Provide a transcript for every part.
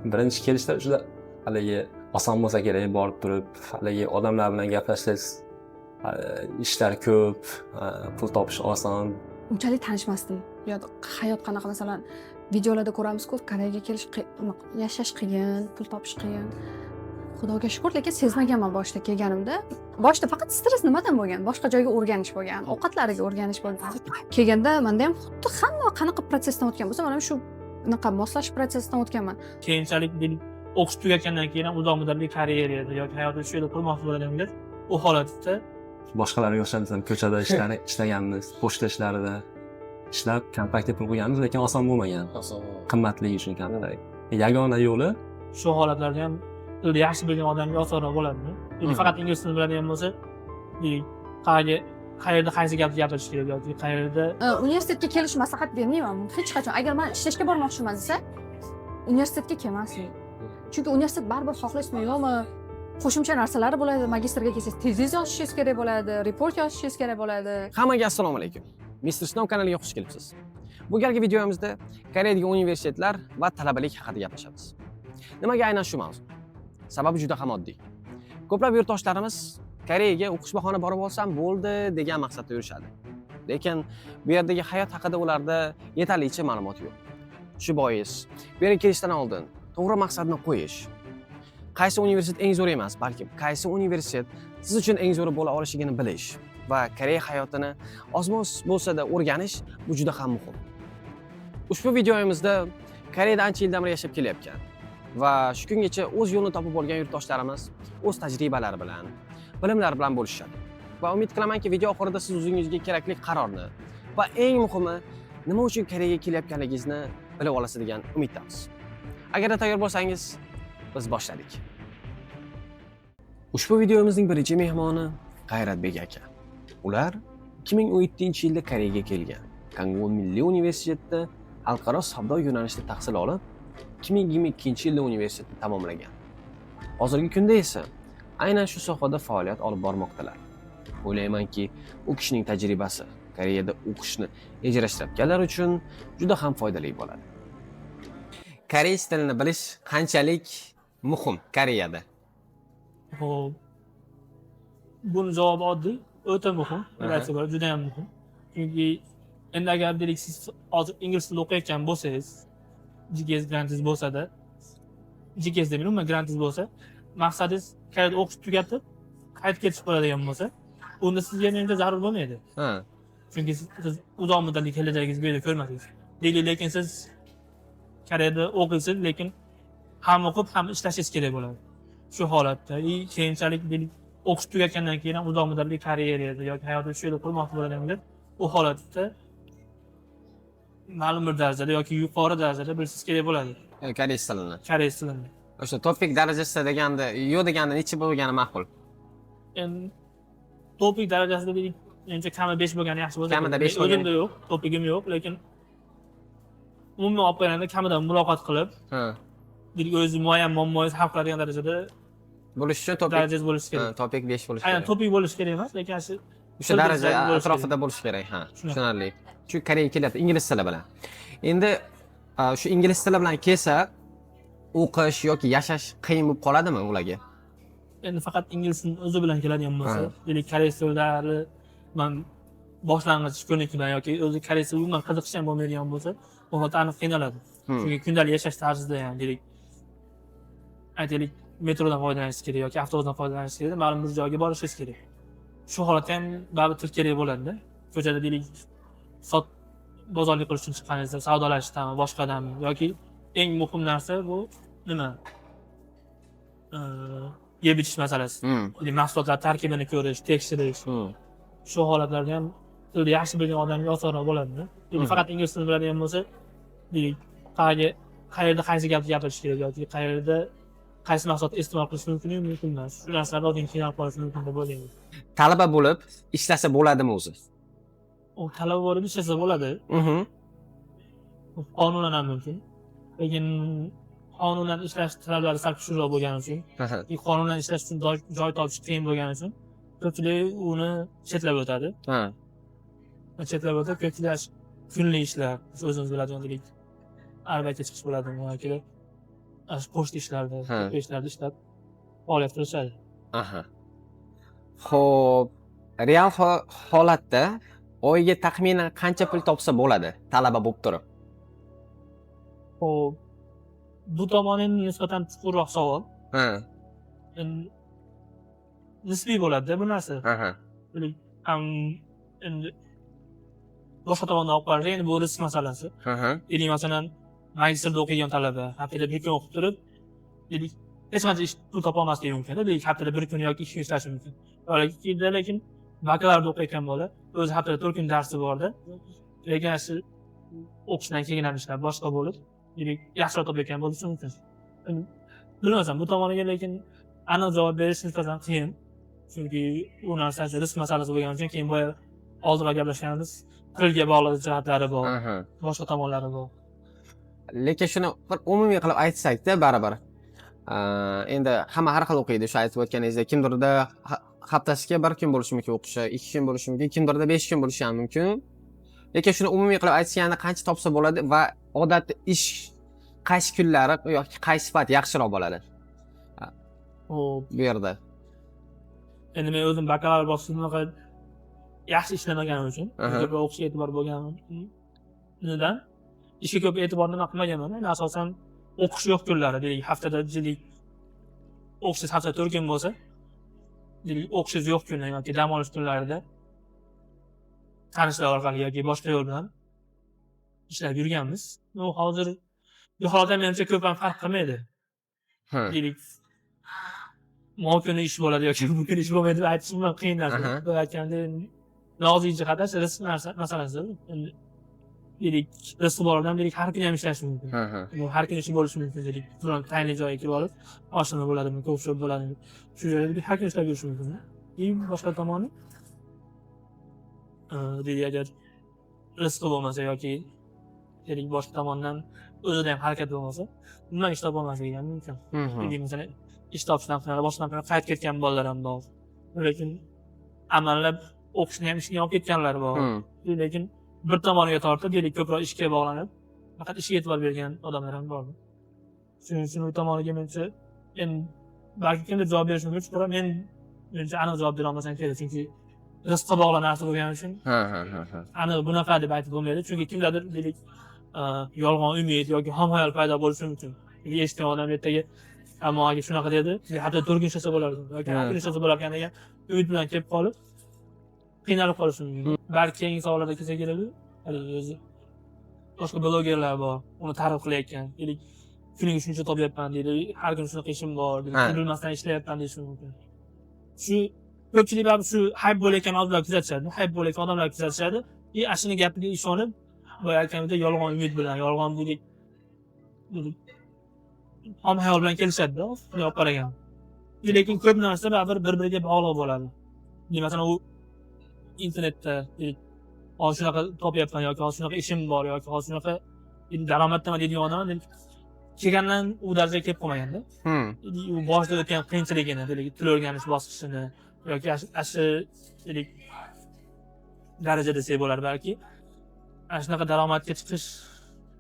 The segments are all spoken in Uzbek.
birinchi kelishda juda haligi oson bo'lsa kerak, borib turib haligi odamlar bilan gaplashsangiz, ishlar ko'p, pul topish oson. Unchalik tanishmasdim. Hayot qanaqa, masalan, videolarda ko'ramiz-ku, Koreyaga kelish yashash qiyin, pul topish qiyin. Xudoga shukr, lekin sezmaganman boshda kelganimda. Boshda faqat stress nimadan bo'lgan? Boshqa joyga o'rganish bo'lgan, ovqatlariga o'rganish bo'lgan. Kelganda menda ham xuddi hamma qanaqa prosesdan o'tgan bo'lsa, mana shu bunaqa moslash prosesidan o'tganman. Keyinchalik o'qish tugatgandan keyin ham uzoq muddatli karyera yoki hayotda shu yerda qurmoqchi bo'lganimda u holatda Boshqalarga o'xshamas, ko'chada ishlaganmiz, pochta ishlarida ishlab, kontrakt pul qo'yganmiz, lekin oson bo'lmagan. Qimmatligi uchun kontrakt. Yagona yo'li shu holatlarda ham yaxshi bilgan odamga osonroq bo'ladimi? Faqat ingliz tilini biladigan bo'lsa, qayerda qaysi gapni gapirish kerak yoki qayerda Universitetga kelish maslahat bermayman. Hech qachon. Agar men ishlashga bormoqchiman desa, universitetga kelmasin. Chunki universitet baribir xohlaysizmi yo'qmi, qo'shimcha narsalari bo'ladi. Magistrga kelsangiz tez yozishingiz kerak bo'ladi, report yozishingiz kerak bo'ladi. Hammaga assalomu alaykum. Mr. Snow kanaliga xush kelibsiz. Bu galgi videomizda Koreyadagi universitetlar va talabalik haqida gaplashamiz. Nimaga aynan shu mavzu? Sababi juda ham oddiy. Ko'plab yurtdoshlarimiz Koreyaga o'qish bahona borib olsam bo'ldi degan maqsadda yurishadi. Lekin bu yerdagi hayot haqida ularda yetarlicha ma'lumot yo'q. Shu bois, bu yerga kelishdan oldin to'g'ri maqsadni qo'yish, qaysi universitet eng zo'r emas, balki qaysi universitet siz uchun eng zo'ri bo'la olishligini bilish va Koreya hayotini oz-moz bo'lsa-da o'rganish bu juda ham muhim. Ushbu videomizda Koreyada ancha yildan beri yashab kelayotgan va shu kungacha o'z yo'lini topib olgan yurtdoshlarimiz o'z tajribalari bilan, bilimlari bilan bo'lishadi. Va umid qilamanki, video oxirida siz o'zingizga kerakli qarorni va eng muhimi, nima uchun Koreyaga kelayotganligingizni bilib olasiz degan umiddamiz. Agarda tayyor bo'lsangiz, biz boshladik. Ushbu videomizning birinchi mehmoni G'ayratbek aka. Ular 2017-yilda Koreyaga kelgan. Kangwon Milliy universitetida xalqaro savdo yo'nalishida tahsil olib, 2022-yilda universitetni tamomlagan. Hozirgi kunda esa aynan shu sohada faoliyat olib bormoqdalar. O'ylaymanki, u kishining tajribasi Koreyada o'qishni rejalashtirganlar uchun juda ham foydali bo'ladi. Koreys tilini bilish qanchalik muhim Koreyada? Xo'p. Buni javobi oddiy, o'ta muhim, juda ham muhim. Chunki endi agar deylik siz hozir ingliz tilida o'qiyotgan bo'lsangiz, GKS grantingiz bo'lsa-da, GKS demayman, umuman grantingiz bo'lsa, maqsadingiz Koreyada o'qish tugatib, qaytib ketish bo'ladigan bo'lsa, unda sizga menimcha zarur bo'lmaydi. Chunki siz uzoq muddatli kelajagingizni bu yerda ko'rmasangiz. Lekin siz Koreyada o'qiysiz, lekin ham o'qib, ham ishlashingiz kerak bo'ladi. Shu holatda keyinchalik o'qish tugatgandan keyin ham uzoq muddatli karyera yoki hayotda shu yerda qurmoqchi bo'lganimda, u holatda ma'lum bir darajada yoki yuqori darajada bilishingiz kerak bo'ladi. Koreys tilini. Koreys tilini. O'sha topik darajasida deganda, yo'q deganda necha bo'lgani ma'qul? Endi topik darajasida menimcha kami 5 bo'lgani yaxshi bo'ladi. Kamida 5 bo'lgani. O'zimda yo'q, topigim yo'q, lekin umuman olib qaraganda kamidan muloqot qilib, o'zi muayyan muammongizni hal qiladigan darajada bo'lish uchun topik darajangiz bo'lishi kerak. Topik 5 bo'lishi kerak. Aynan topik bo'lishi kerak emas, lekin o'sha daraja atrofida bo'lishi kerak, tushunarli. Chunki Koreyaga kelyapti ingliz tili bilan. Endi shu ingliz tili bilan kelsa, o'qish yoki yashash qiyin bo'lib qoladimi ularga? Endi faqat inglizning o'zi bilan keladigan bo'lsa, deylik koreys tillari men boshlang'ich ko'nikma yoki o'zi koreys tiliga umuman qiziqish ham bo'lmaydigan bo'lsa, bu holda aniq qiynaladi. Chunki kundalik yashash tarzida ham deylik, aytaylik, metrodan foydalanishingiz kerak yoki avtobusdan foydalanishingiz kerak, ma'lum bir joyga borishingiz kerak. Shu holatda ham baribir til kerak bo'ladi-da. Ko'chada deylik, bozorlik qilish uchun chiqqaningizda savdolashdami, boshqadami yoki eng muhim narsa bu nima? Yeb ichish masalasi. Mahsulotlar tarkibini ko'rish, tekshirish. Shu holatlarda ham tilni yaxshi bilgan odamga osonroq bo'ladi-da. Faqat ingliz tilini biladigan bo'lsa, deylik, qayerda qaysi gapni gapirish kerak yoki qayerda qaysi mahsulotni iste'mol qilish mumkin emas. Shu narsalarda odam qiynalib qolishi mumkin deb o'ylayman. Talaba bo'lib ishlasa bo'ladimi o'zi? U talaba bo'lib ishlasa bo'ladi. Qonunan ham mumkin. Lekin qonunan ishlash talablari sal kuchliroq bo'lgani uchun, qonunan ishlash uchun joy topish qiyin bo'lgani uchun, ko'pchilik uni chetlab o'tadi. Chetlab o'tib, ko'pchilik kunlik ishlar, o'zimiz biladigan deylik, arbaga chiqish bo'ladimi yoki pochta ishlarida, Ha. ishlarda ishlab faoliyat qilishadi. Aha. Xo'p, real holatda oyiga taxminan qancha pul topsa bo'ladi talaba bo'lib turib? Xo'p, bu tomoni nisbatan chuqurroq savol. Ha. Endi nisbiy bo'ladi-da bu narsa. Aha. Endi boshqa tomondan olib qaraylik, endi bu risk masalasi. Aha. Deylik, masalan, magistrda o'qigan talaba haftada bir kun o'qib turib, deylik, hech qancha ish pul topa olmasligi mumkin. Deylik, haftada bir kun yoki 2 kun ishlashi mumkin. Lekin bakalavr o'qiyotgan bola o'zi haftada 4 kun darsi borda, lekin shu o'qishdan keyin ham ishlab boshqa bo'lib, deylik, yaxshiroq topayotgan bo'lishi mumkin. Bilmasam, bu tomoniga lekin aniq javob berish nisbatan qiyin. Chunki u narsa risk masalasi bo'lgani uchun keyin boya oldinroq gaplashganimiz pulga bog'liq jihatlari bor, Aha. boshqa tomonlari bor. Lekin shuni bir umumiy qilib aytsak-da baribir. Endi hamma har xil o'qiydi. Shu aytib o'tganingizdek, kimdirda haftasiga 1 kun bo'lishi mumkin o'qishi, 2 kun bo'lishi mumkin, kimdirda 5 kun bo'lishi ham mumkin. Lekin shuni umumiy qilib aytganda qancha topsa bo'ladi va odatda ish qaysi kunlari yoki qaysi payt yaxshiroq bo'ladi? Xo'p, Bu yerda. endi men o'zim bakalavr bosqichida yaxshi ishlamaganim uchun, Aha. ko'proq o'qishga e'tibor bo'lganidan ishga ko'p e'tiborni qilmaganman. Endi asosan o'qish yo'q kunlari, deylik, haftada deylik, o'qishingiz haftada 4 kun bo'lsa, deylik, o'qishingiz yo'q kunlar yoki dam olish kunlarida tanishlar orqali yoki boshqa yo'l bilan ishlab yurganmiz. Bu hozir bu holatda menimcha ko'p ham farq qilmaydi. Ha. Deylik, bu kuni ish bo'ladi yoki bu kuni ish bo'lmaydi deb aytishim ham qiyin narsa. Aha. Bu aytgandek nozik jihatdan risk masalasi. Endi deylik, rizqi bor odam deylik har kuni ham ishlashi mumkin. Ha, ha. Bu har kuni ishi bo'lishi mumkin deylik. Biron tayinli joyga kirib olib, oshxona bo'ladimi, ko'p bo'ladimi, shu yerda har kuni ishlab yurishi mumkin. Boshqa tomoni deylik, agar rizqi bo'lmasa yoki deylik boshqa tomondan o'zida ham harakat bo'lmasa, bundan ish topolmasligi ham mumkin. Deylik, masalan, ish topishdan qiynalar, boshqa tomonga qaytib ketgan bolalar ham bor. Lekin amallab o'qishni ham ishga olib ketganlar bor. Lekin bir tomoniga tortib, deylik, ko'proq ishga bog'lanib, faqat ishga e'tibor bergan odamlar ham bor. Shuning uchun u tomoniga menimcha endi balki kimdir javob berishi mumkin, biroq menimcha aniq javob bera olmasam kerak, chunki rizqqa bog'liq narsa bo'lgani uchun Ha, ha, ha. aniq bunaqa deb aytib bo'lmaydi. Chunki kimlardir deylik, yolg'on umid yoki xom-xayol paydo bo'lishi mumkin. Eshitgan odam ertaga ammoga shunaqa dedi, haftada 4 kun ishlasa bo'lardi yoki har kun ishlasa bo'larkan degan umid bilan kelib qolib, qiynalib qolishi mumkin. Balki keyingi savollarda kelsa keladi. O'zi boshqa blogerlar bor, uni ta'rif qilayotgan. Deylik, kuniga shuncha topyapman deydi, har kun shunaqa ishim bor, bilmasdan ishlayapman deyishi mumkin. Shu ko'pchilik ham shu hype bo'layotgan odamlar kuzatishadi, hype bo'layotgan odamlar kuzatishadi. Ashuni gapiga ishonib, boya aytganimdek yolg'on umid bilan, yolg'on deylik, xom-xayol bilan kelishadi-da, shunday olib qaragan. Lekin ko'p narsa baribir bir-biriga bog'liq bo'ladi. Masalan, u internetda hozir shunaqa topyapman yoki hozir shunaqa ishim bor yoki hozir shunaqa daromaddaman deydigan odam kelgandan u darajaga kelib qolmaganda. U boshida o'tgan qiyinchiligini, til o'rganish bosqichini yoki shu deylik darajada desak bo'lar balki. Ana shunaqa daromadga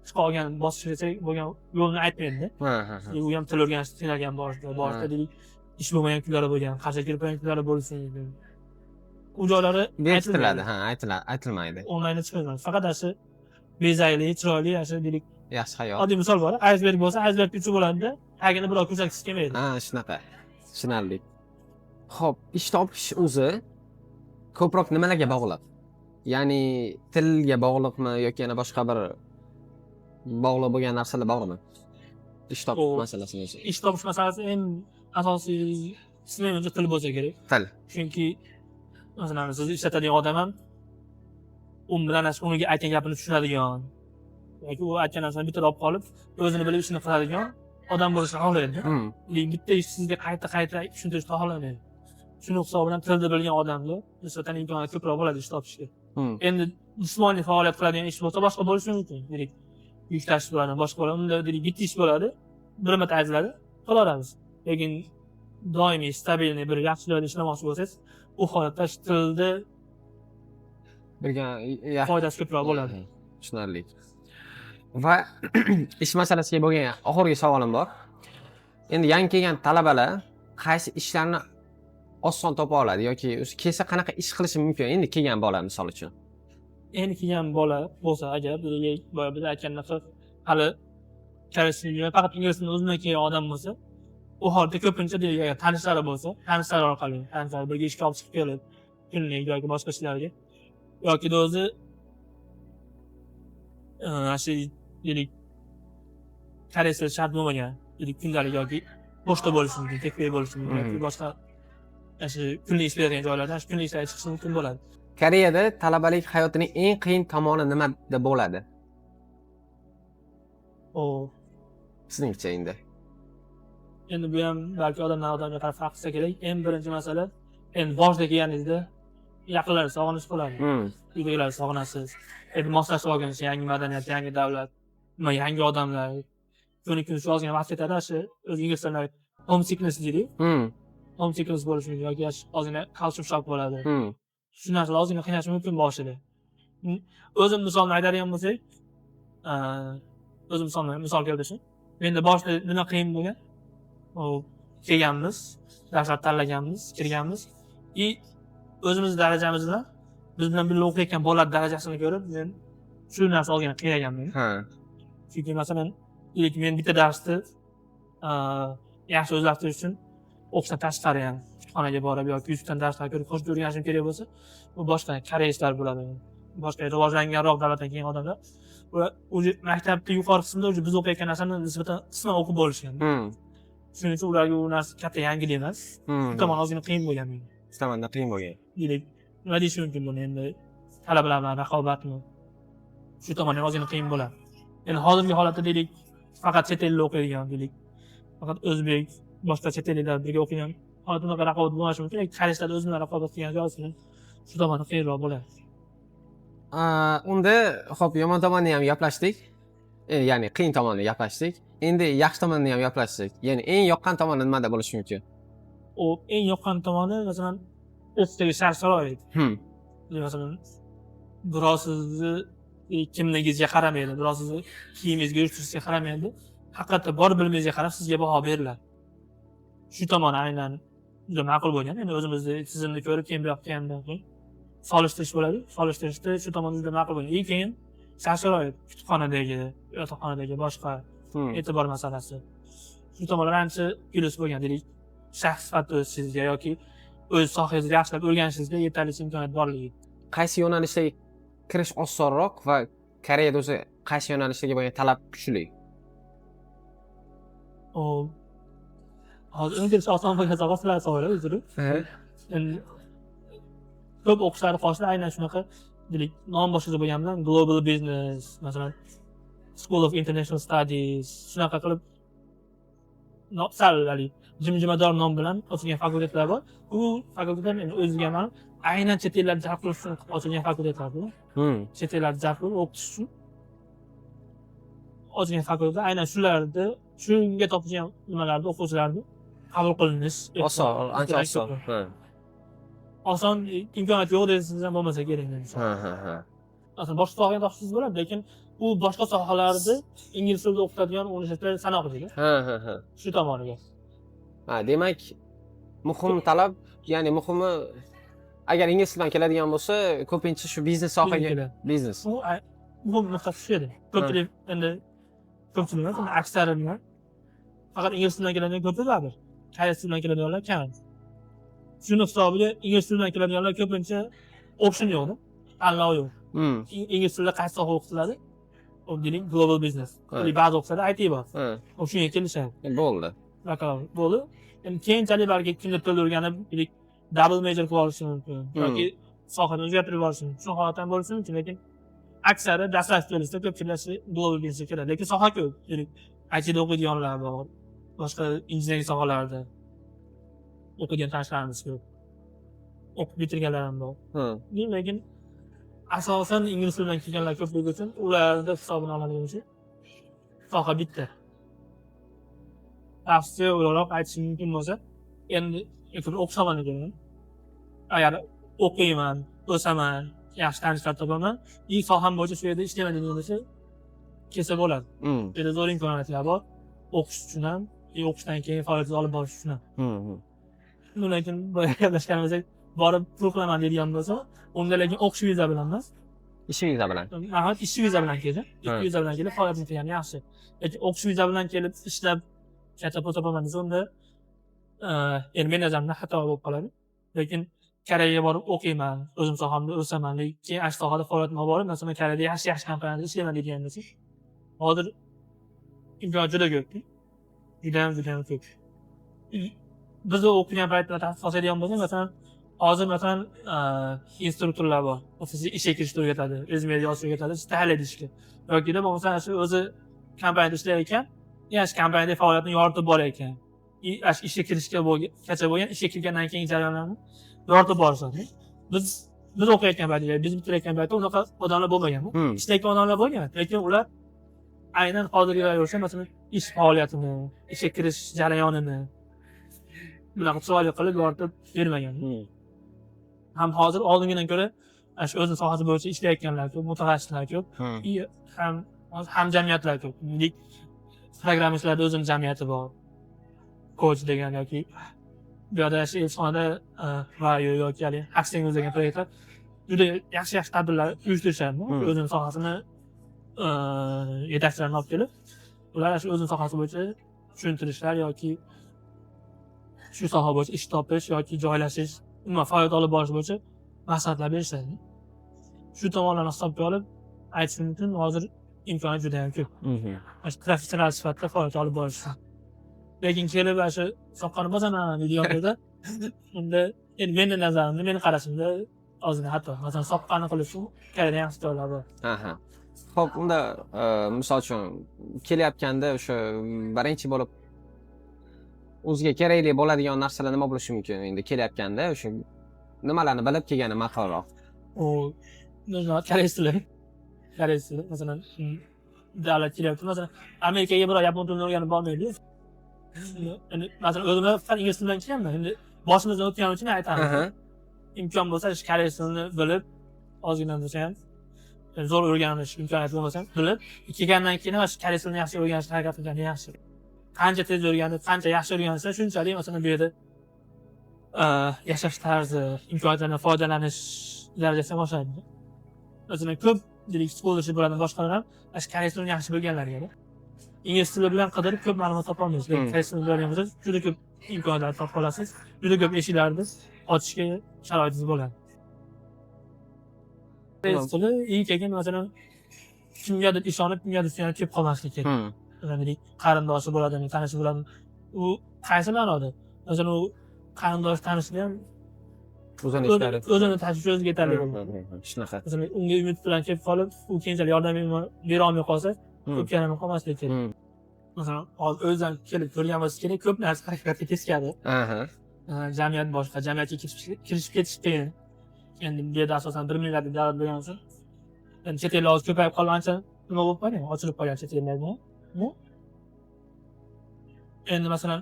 chiqa olgan bosqichgacha bo'lgan yo'lni aytmaydi-da. U ham til o'rganishni qiynalgan boshida deylik, ish bo'lmagan kunlari bo'lgan, qarshi kelib qolgan kunlari bo'lishi mumkin. U joylari aytiladi, aytilmaydi. Onlaynda chiqmaydi. Faqat shu bezakli, chiroyli, shu deylik, yaxshi hayot. oddiy misol bor. Aysberg bo'lsa, aysberg uchi bo'ladi-da, tagini birov ko'rsatgisi kelmaydi. Ha, shunaqa. Tushunarli. Xo'p, ish topish o'zi ko'proq nimalarga bog'liq? Ya'ni tilga bog'liqmi yoki yana boshqa bir bog'liq bo'lgan narsalar bormi? Ish topish masalasi o'zi. Ish topish masalasi eng asosiysi menimcha til bo'lsa kerak. Til. Chunki masalan, siz ishlatadigan odam ham u bilan unga aytgan gapini tushunadigan yoki u aytgan narsani bitta olib qolib, o'zini bilib ishini qiladigan odam bo'lishni xohlaydi. Bitta ish sizga qayta tushuntirishni xohlamaydi. Shuning hisobidan tilni bilgan odamlar nisbatan imkoniyati ko'proq bo'ladi ish topishga. Endi jismoniy faoliyat qiladigan ish bo'lsa boshqa bo'lishi mumkin. Deylik, yuk tashish bo'ladi, boshqa bo'ladi. Unda deylik, bitta ish bo'ladi, bir marta aytiladi, qilaveramiz. Lekin doimiy, stabilniy bir yaxshi joyda ishlamoqchi bo'lsangiz, u holatda tilda foydasi ko'proq bo'ladi. Tushunarli. Va ish masalasiga bo'lgan oxirgi savolim bor. Endi yangi kelgan talabalar qaysi ishlarni oson topa oladi yoki o'sha kelsa qanaqa ish qilishi mumkin? Endi kelgan bola misol uchun. Endi kelgan bola bo'lsa agar boya biz aytgandaqa hali karashni faqat ingliz tilini o'zidan kelgan odam bo'lsa, u holda ko'pincha agar tanishlari bo'lsa, tanishlari orqali, tanishlari birga ishga olib chiqib kelib, kunlik yoki boshqa ishlarga yoki o'zi shu deylik koreys tili shart bo'lmagan, deylik kundalik yoki pochta bo'lishi mumkin, tekpay bo'lishi mumkin yoki boshqa shu kunlik ish beradigan joylarda shu kunlik ishlarga chiqishi mumkin bo'ladi. Koreyada talabalik hayotining eng qiyin tomoni nimada bo'ladi? Sizningcha endi. Endi bu ham balki odamdan odamga qarab farq qilsa kerak. Eng birinchi masala endi boshda kelganingizda yaqinlarni sog'inish bo'ladi. Uydagilarni sog'inasiz. Endi moslashib olgansiz, yangi madaniyat, yangi davlat, yangi odamlar. Kun shu ozgina vaqt ketadi, shu o'z ingliz tilida homesickness deydi. Homesickness bo'lishi mumkin yoki ozgina culture shock bo'ladi. Shu narsalar ozgina qiynashi mumkin boshida. O'zim misolni aytadigan bo'lsak, o'zim misol keltirishim. Menda boshida nima qiyin bo'lgan? Kelganmiz, darslar tanlaganmiz, kirganmiz. O'zimiz darajamiz bilan biz bilan birga o'qiyotgan bolalar darajasini ko'rib, men shu narsa olgan qiynaganman. Chunki masalan, men bitta darsni yaxshi o'zlashtirish uchun o'qishdan tashqari ham kutubxonaga borib yoki YouTubedan darslar ko'rib qo'shib o'rganishim kerak bo'lsa, bu boshqa koreyslar bo'ladi. Boshqa rivojlanganroq davlatdan kelgan odamlar. Ular maktabning yuqori qismida biz o'qiyotgan narsani nisbatan qisman o'qib bo'lishgan. Shuning uchun ularga u narsa katta yangilik emas. Bu tomon ozgina qiyin bo'lgan menga. Shu tomonda qiyin bo'lgan. Deylik, nima deyish mumkin buni endi talabalar bilan raqobatmi? Shu tomon ham ozgina qiyin bo'ladi. Endi hozirgi holatda deylik, faqat chet elda o'qiydigan deylik. Faqat o'zbek, boshqa chet elliklar birga o'qigan holatda unaqa raqobat bo'lmashi mumkin. Koreyslar o'z bilan raqobat qilgan joysiz. Shu tomon qiyinroq bo'ladi. Unda xo'p, yomon tomonni ham gaplashdik. Ya'ni qiyin tomonni gaplashdik. Endi yaxshi tomonni ham gaplashdik. Ya'ni eng yoqqan tomoni nimada bo'lishi mumkin? Eng yoqqan tomoni masalan o'zidagi shart-sharoit. Masalan, biroz sizni kimligingizga qaramaydi, biroz sizni kiyimingizga, yurishingizga qaramaydi. Haqiqatda bor bilimingizga qarab sizga baho beriladi. Shu tomoni aynan juda ma'qul bo'lgan. Endi o'zimizni tizimni ko'rib, keyin bu yoqqa ham solishtirish bo'ladi. Solishtirishda shu tomoni juda ma'qul bo'lgan. Keyin shart-sharoit, kutubxonadagi, yotoqxonadagi boshqa e'tibor masalasi. Shu tomonlar ancha plyus bo'lgan deylik. Shaxs sifatida o'zingizga yoki o'z sohangizni yaxshilab o'rganishingizga yetarlicha imkoniyat borligi. Qaysi yo'nalishdagi kirish osonroq va Koreyada o'zi qaysi yo'nalishdagi bo'lgan talab kuchli? Hozir o'zim oson bo'lgan savol so'rayman, uzr. Ko'p o'qishlari qoshida aynan shunaqa deylik, nom boshqa bo'lgan bilan global business, masalan School of International Studies shunaqa qilib sal jimjimador nom bilan ochilgan fakultetlar bor. Bu fakultetlar endi o'ziga ham aynan chet ellarda jalb qilish uchun ochilgan fakultetlar bu. Chet ellarda jalb qilib o'qitish uchun ochilgan fakultetlar aynan shularda shunga topilgan nimalarda o'quvchilarni qabul qilinish oson, ancha oson. Oson imkoniyat yo'q desangiz ham bo'lmasa kerak menimcha. Aslida boshqa sohaga topshirsangiz bo'ladi, lekin u boshqa sohalarda ingliz tilida o'qitadigan universitetlar sanoqli. Shu tomoniga. Demak, muhim talab, ya'ni muhimi agar ingliz tilidan keladigan bo'lsa, ko'pincha shu biznes sohaga biznes. Bu nuqtasi shu edi. Ko'pchilik endi ko'pchilik aksariylar faqat ingliz tilidan keladigan ko'plar, koreys tilidan keladiganlar kam. Shuni hisobiga ingliz tilidan keladiganlar ko'pincha option yo'q, tanlov yo'q. Ingliz tilida qaysi soha o'qitiladi? Deylik global business. Ba'zi o'qishlarda IT bor. Shunga kelishadi. Bo'ldi. Bo'ldi. Endi keyinchalik balki kimdir tilni o'rganib, deylik double major qilib olishi mumkin yoki sohani o'zgartirib yuborishi mumkin. Shu holat ham bo'lishi mumkin, lekin aksari dastlabki kelishda ko'pchilik global business keladi. Lekin soha ko'p. Deylik ITda o'qiydiganlar bor. Boshqa injiniring sohalarda o'qigan tanishlarimiz ko'p. O'qib bitirganlar ham bor. Lekin asosan ingliz tilidan kelganlar ko'pligi uchun ularda hisobini oladigan bo'lsa, soha bitta. Tavsiya o'laroq aytishim mumkin bo'lsa, endi o'qisaman ekan. Agar o'qiyman, o'saman, yaxshi tanishlar topaman, ilk soham bo'yicha shu yerda ishlayman degan bo'lsa, kelsa bo'ladi. Juda zo'r imkoniyatlar bor. O'qish uchun ham, o'qishdan keyin faoliyat olib borish uchun. Lekin boya gaplashganimizda borib pul qilaman deydigan bo'lsa, unda lekin o'qish viza bilan emas, Ish viza bilan. nahot ish viza bilan keldi. Ish viza bilan kelib faoliyatini qilgan yaxshi. Lekin o'qish viza bilan kelib ishlab katta pul topaman desa, unda endi men nazarimda xato bo'lib qoladi. Lekin Koreyaga borib o'qiyman, o'zim sohamda o'saman, lekin keyin shu sohada faoliyatim olib borib, masalan, Koreyada yaxshi kompaniyada ishlayman degan bo'lsa, hozir imkoniyat juda ko'p. Juda ko'p. Biz o'qigan paytda tasavvurlaydigan bo'lsak, masalan, hozir masalan instruktorlar bor. Sizni ishga kirishni o'rgatadi, rezyumeni yozishni o'rgatadi, siz tayyorlaydi ishga. Yoki bo'lmasa shu o'zi kompaniyada ishlar ekan, yaxshi kompaniyada faoliyatini yoritib borar ekan. Ishga kirishga bo'lgan, ishga kirgandan keyin jarayonlarni yoritib borishadi. Biz o'qiyotgan paytda, biz bitirayotgan paytda unaqa odamlar bo'lmagan. Ishlayotgan odamlar bo'lgan, lekin ular aynan hozirgilar yo'lsa, masalan, ish faoliyatini, ishga kirish jarayonini bunaqa chiroyli qilib yoritib bermagan. Ham hozir oldingidan ko'ra shu o'zi sohasi bo'yicha ishlayotganlar ko'p, mutaxassislar ko'p, ham jamiyatlar ko'p. Programmistlarda o'zining jamiyati bor. Coach degan yoki bu yerda elchixonada va yoki Aksiyamiz degan proyektlar juda yaxshi tadbirlar uyushtirishadi. O'zining sohasini yetakchilarini olib kelib, ular shu o'zining sohasi bo'yicha tushuntirishlar yoki shu soha bo'yicha ish topish yoki joylashish, umuman faoliyat olib borish bo'yicha maslahatlar berishadi. Shu tomonlarni hisobga olib aytishim mumkin, hozir imkoniyat juda ham ko'p. Professional sifatida faoliyat olib borish. Lekin kelib shu soqqani bozaman deyotganda, unda endi meni nazarimda, meni qarashimda ozgina xato. Masalan, soqqani qilish uchun kerak yaxshi joylar bor. Xo'p, unda misol uchun kelayotganda o'sha birinchi bo'lib o'ziga kerakli bo'ladigan narsalar nima bo'lishi mumkin? Endi kelayotganda o'sha nimalarni bilib kelgani ma'qulroq. Koreys tili. Masalan, davlat kelyapti. Masalan, Amerikaga biror yapon tilini o'rganib bormaydi. Endi masalan, o'zimda faqat ingliz tili bilan kelganman. Endi boshimizdan o'tgani uchun aytaman. Imkon bo'lsa, shu koreys tilini bilib, ozgina bo'lsa ham zo'r o'rganish imkoniyati bo'lmasa ham bilib, kelgandan keyin shu koreys tilini yaxshi o'rganishga harakat qilgan yaxshi. Qancha tez o'rganib, qancha yaxshi o'rgansa, shunchalik masalan bu yerda yashash tarzi, imkoniyatlardan foydalanish darajasi ham oshadi. Masalan, ko'p scholarship bo'ladi boshqalar ham shu koreys tilini yaxshi bilganlarga ingliz tili bilan qidirib ko'p ma'lumot topa olmaysiz. Lekin koreys tilini bilgan bo'lsa, juda ko'p imkoniyatlar topib olasiz. Juda ko'p eshiklarni ochishga sharoitingiz bo'ladi. Koreys tili keyin masalan kimgadir ishonib, kimgadir suyanib kelib qolmaslik kerak. Masalan, qarindoshi bo'ladimi, tanishi bo'ladimi? U qaysi ma'noda? Masalan, u qarindosh tanishni ham o'zini tashish o'ziga yetarli bo'ladi. Shunaqa. Masalan, unga umid bilan kelib qolib, u keyinchalik yordam bera olmay qolsa, ko'p karam qolmaslik kerak. Masalan, hozir o'zidan kelib ko'rgan bo'lsa kerak, ko'p narsa harakatga teskari. Jamiyat boshqa, jamiyatga kirishib ketish qiyin. Endi bu yerda asosan 1 millatli davlat bo'lgan uchun endi chet ellar hozir ko'payib qolgancha nima bo'lib qolgan, ochilib qolgan chet ellarda. Endi masalan,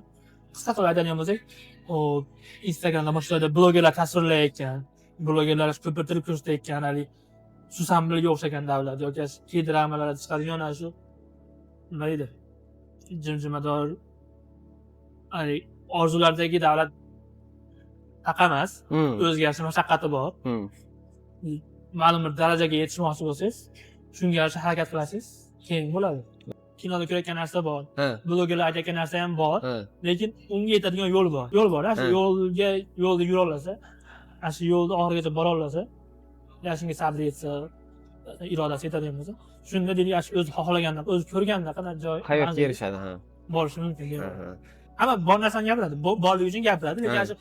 qisqa qilib aytadigan bo'lsak, Instagramda boshlarda blogerlar tasvirlayotgan, blogerlar ko'pirtirib ko'rsatayotgan, shu sambilga o'xshagan davlat yoki K-dramalarda chiqadigan shu nima deydi? Jimjimador orzulardagi davlat taqamas, o'zgarish mashaqqati bor. Ma'lum bir darajaga yetishmoqchi bo'lsangiz, shunga yarasha harakat qilasiz, keyin bo'ladi. Kinoda ko'rayotgan narsa bor, blogerlar aytayotgan narsa ham bor, lekin unga yetadigan yo'l bor. Yo'l bor, shu yo'lda yura olsa, shu yo'lda oxirigacha bora olsa, shunga sabr etsa, irodasi yetadigan bo'lsa, shunda deylik, o'zi xohlaganda, o'zi ko'rganda qanday joy hayotga erishadi, borishi mumkin. Hamma bor narsani gapiradi, borligi uchun gapiradi, lekin shu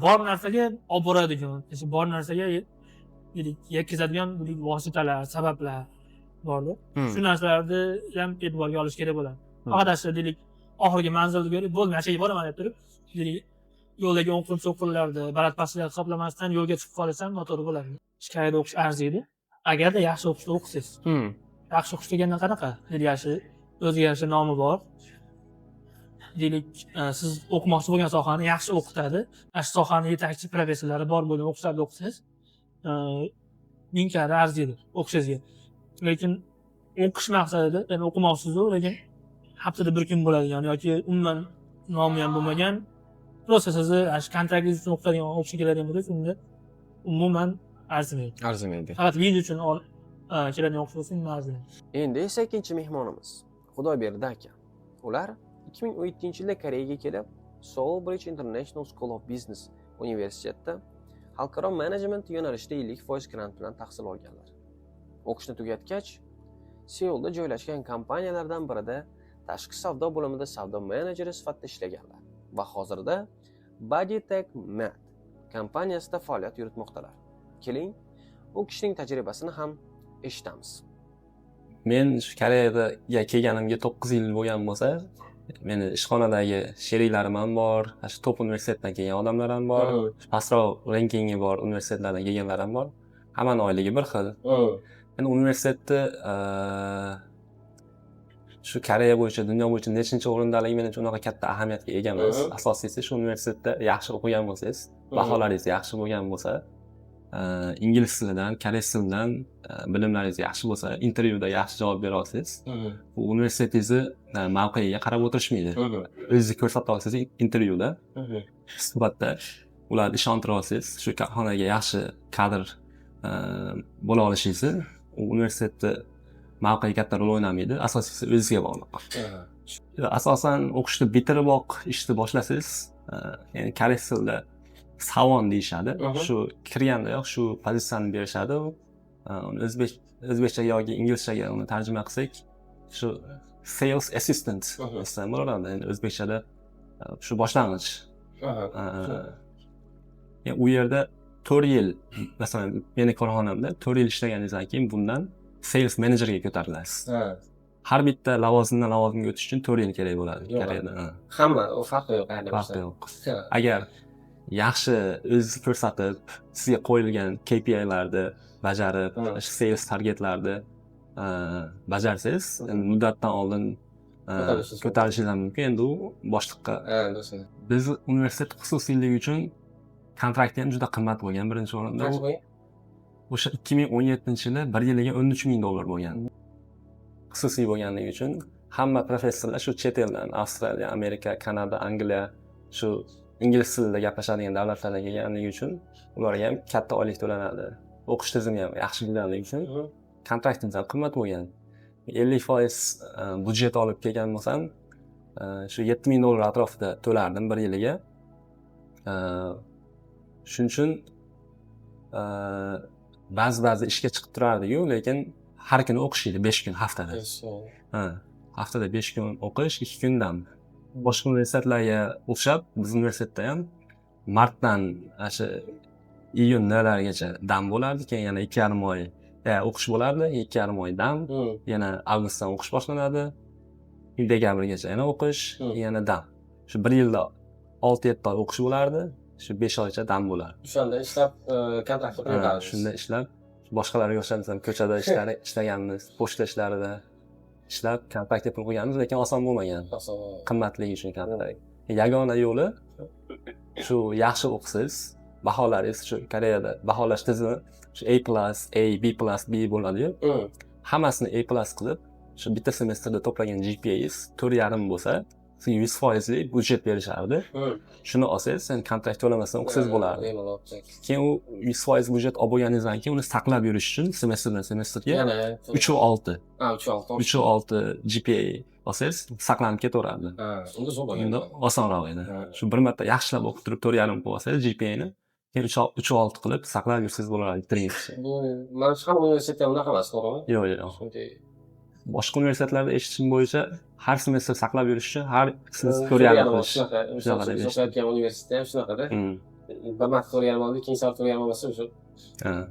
bor narsaga olib boradigan, shu bor narsaga yetkazadigan vositalar, sabablar borda. Shu narsalarni ham e'tiborga olish kerak bo'ladi. Faqat shu deylik, oxirgi manzilni ko'rib, bo'lmay shu yerga boraman deb turib, deylik, yo'ldagi o'nqir-so'qirlarni, baland-pastlarni qoplamasdan yo'lga chiqib qolsam, noto'g'ri bo'ladi. Shikoyat o'qish arziydi. Agarda yaxshi o'qishni o'qisangiz. Yaxshi o'qish deganda qanaqa? Deylik, o'ziga yarasha nomi bor. Deylik, siz o'qimoqchi bo'lgan sohani yaxshi o'qitadi. Shu sohani yetakchi professorlari bor bo'lgan o'qishlarda o'qisangiz, ming karra arziydi o'qishingizga. Lekin o'qish maqsadida, ya'ni o'qimoqsiz-ku, lekin haftada bir kun bo'ladigan yoki umuman nomi ham bo'lmagan. Просто sizni shu kontraktingiz uchun o'qitadigan o'qishga keladigan bo'lsangiz, unda umuman arzimaydi. Arzimaydi. Faqat video uchun keladigan o'qish bo'lsa, unda arzimaydi. Endi esa ikkinchi mehmonimiz Xudoyberdi aka. Ular 2017-yilda Koreyaga kelib, Seoul Bridge International School of Business universitetida xalqaro menejment yo'nalishida 50% grant bilan tahsil olganlar. O'qishni tugatgach, Seulda joylashgan kompaniyalardan birida tashqi savdo bo'limida savdo menejeri sifatida ishlaganlar va hozirda Bodytech Med kompaniyasida faoliyat yuritmoqdalar. Keling, u kishining tajribasini ham eshitamiz. Men shu Koreyaga kelganimga 9 yil bo'lgan bo'lsa, meni ishxonadagi sheriklarim ham bor, shu top universitetdan kelgan odamlar ham bor, pastroq rankingi bor universitetlardan kelganlar ham bor. Hammani oyligi bir xil. Men universitetda shu Koreya bo'yicha, dunyo bo'yicha nechinchi o'rindaligi men uchun unaqa katta ahamiyatga ega emas. Asosiysi shu universitetda yaxshi o'qigan bo'lsangiz, baholaringiz yaxshi bo'lgan bo'lsa, ingliz tilidan, koreys tilidan bilimlaringiz yaxshi bo'lsa, intervyuda yaxshi javob bera olsangiz, bu universitetingizni mavqeiga qarab o'tirishmaydi. O'zingizni ko'rsata olsangiz intervyuda, suhbatda ularni ishontira olsangiz, shu korxonaga yaxshi kadr bo'la olishingizni, u universitetda mavqei katta rol o'ynamaydi. Asosiysi o'zingizga bog'liq. Asosan o'qishni bitiriboq ishni boshlasangiz, ya'ni koreys tilida savon deyishadi. Shu kirgandayoq shu pozitsiyani berishadi. Uni o'zbekchaga yoki inglizchaga uni tarjima qilsak, shu sales assistant desam bo'ladi. Endi o'zbekchada shu boshlang'ich. Yani u yerda 4 yil, masalan, meni korxonamda 4 yil ishlaganingizdan keyin bundan sales managerga ko'tarilasiz. Har bitta lavozimdan lavozimga o'tish uchun 4 yil kerak bo'ladi Koreyada. Hamma u farqi yo'q, Farqi yo'q. Agar yaxshi o'zingizni ko'rsatib, sizga qo'yilgan KPI'larni bajarib, sales targetlarni bajarsangiz, muddatdan oldin ko'tarishingiz mumkin. Endi u boshliqqa. Biz universitet xususiyligi uchun kontrakti ham juda qimmat bo'lgan birinchi o'rinda. O'sha 2017-yili 1 yiliga $13,000 bo'lgan. Xususiy bo'lganligi uchun hamma professorlar shu chet eldan, Avstraliya, Amerika, Kanada, Angliya, shu ingliz tilida gaplashadigan davlatlardan kelganligi uchun ularga ham katta oylik to'lanadi. O'qish tizimi ham yaxshi bo'lganligi uchun kontraktimiz ham qimmat bo'lgan. 50% budjet olib kelgan bo'lsam, shu $7,000 atrofida to'lardim 1 yiliga. Shuning uchun ba'zi ishga chiqib turardi-yu, lekin har kuni o'qish edi 5 kun haftada. Haftada 5 kun o'qish, 2 kun dam. Boshqa universitetlarga o'xshab, biz universitetda ham martdan o'sha iyunlargacha dam bo'lardi, keyin yana 2,5 oy o'qish bo'lardi, 2,5 oy dam, yana avgustdan o'qish boshlanadi. Dekabrgacha yana o'qish, yana dam. Shu 1 yilda 6-7 oy o'qish bo'lardi, shu 5 oycha dam bo'lardi. O'shanda ishlab kontrakt qilib shunda ishlab, boshqalarga o'xshab ko'chada ishlaganmiz, pochta ishlarida ishlab kontrakt pul qo'yganmiz, lekin oson bo'lmagan. Qimmatligi uchun kontrakt. Yagona yo'li shu yaxshi o'qisiz, baholaringiz shu Koreyada baholash tizimi shu A+, B+, B bo'ladi-yu. Hammasini A+ qilib, shu bitta semestrda to'plagan GPA'ingiz 4,5 bo'lsa, sizga 100% budjet berishardi. Shuni olsangiz, sen kontrakt to'lamasdan o'qisangiz bo'lardi. Keyin u 100% budjet olib bo'lganingizdan keyin uni saqlab yurish uchun semestrdan semestrga 3.6. 3.6 GPA olsangiz saqlanib ketaveradi. Unda zo'r bo'ladi. Unda osonroq edi. Shu bir marta yaxshilab o'qib turib 4,5 qilib olsangiz GPA-ni, keyin 3.6 qilib saqlab yursangiz bo'lardi. Bu mana shu ham universitetda unaqa emas, to'g'rimi? Yo'q. Boshqa universitetlarda eshitishim bo'yicha har semestr saqlab yurish uchun har siz 4,5 qilish. O'qiyotgan universitetda ham shunaqada. Bir marta 4,5 oldi, keyin sal 4,5 bo'lsa o'sha.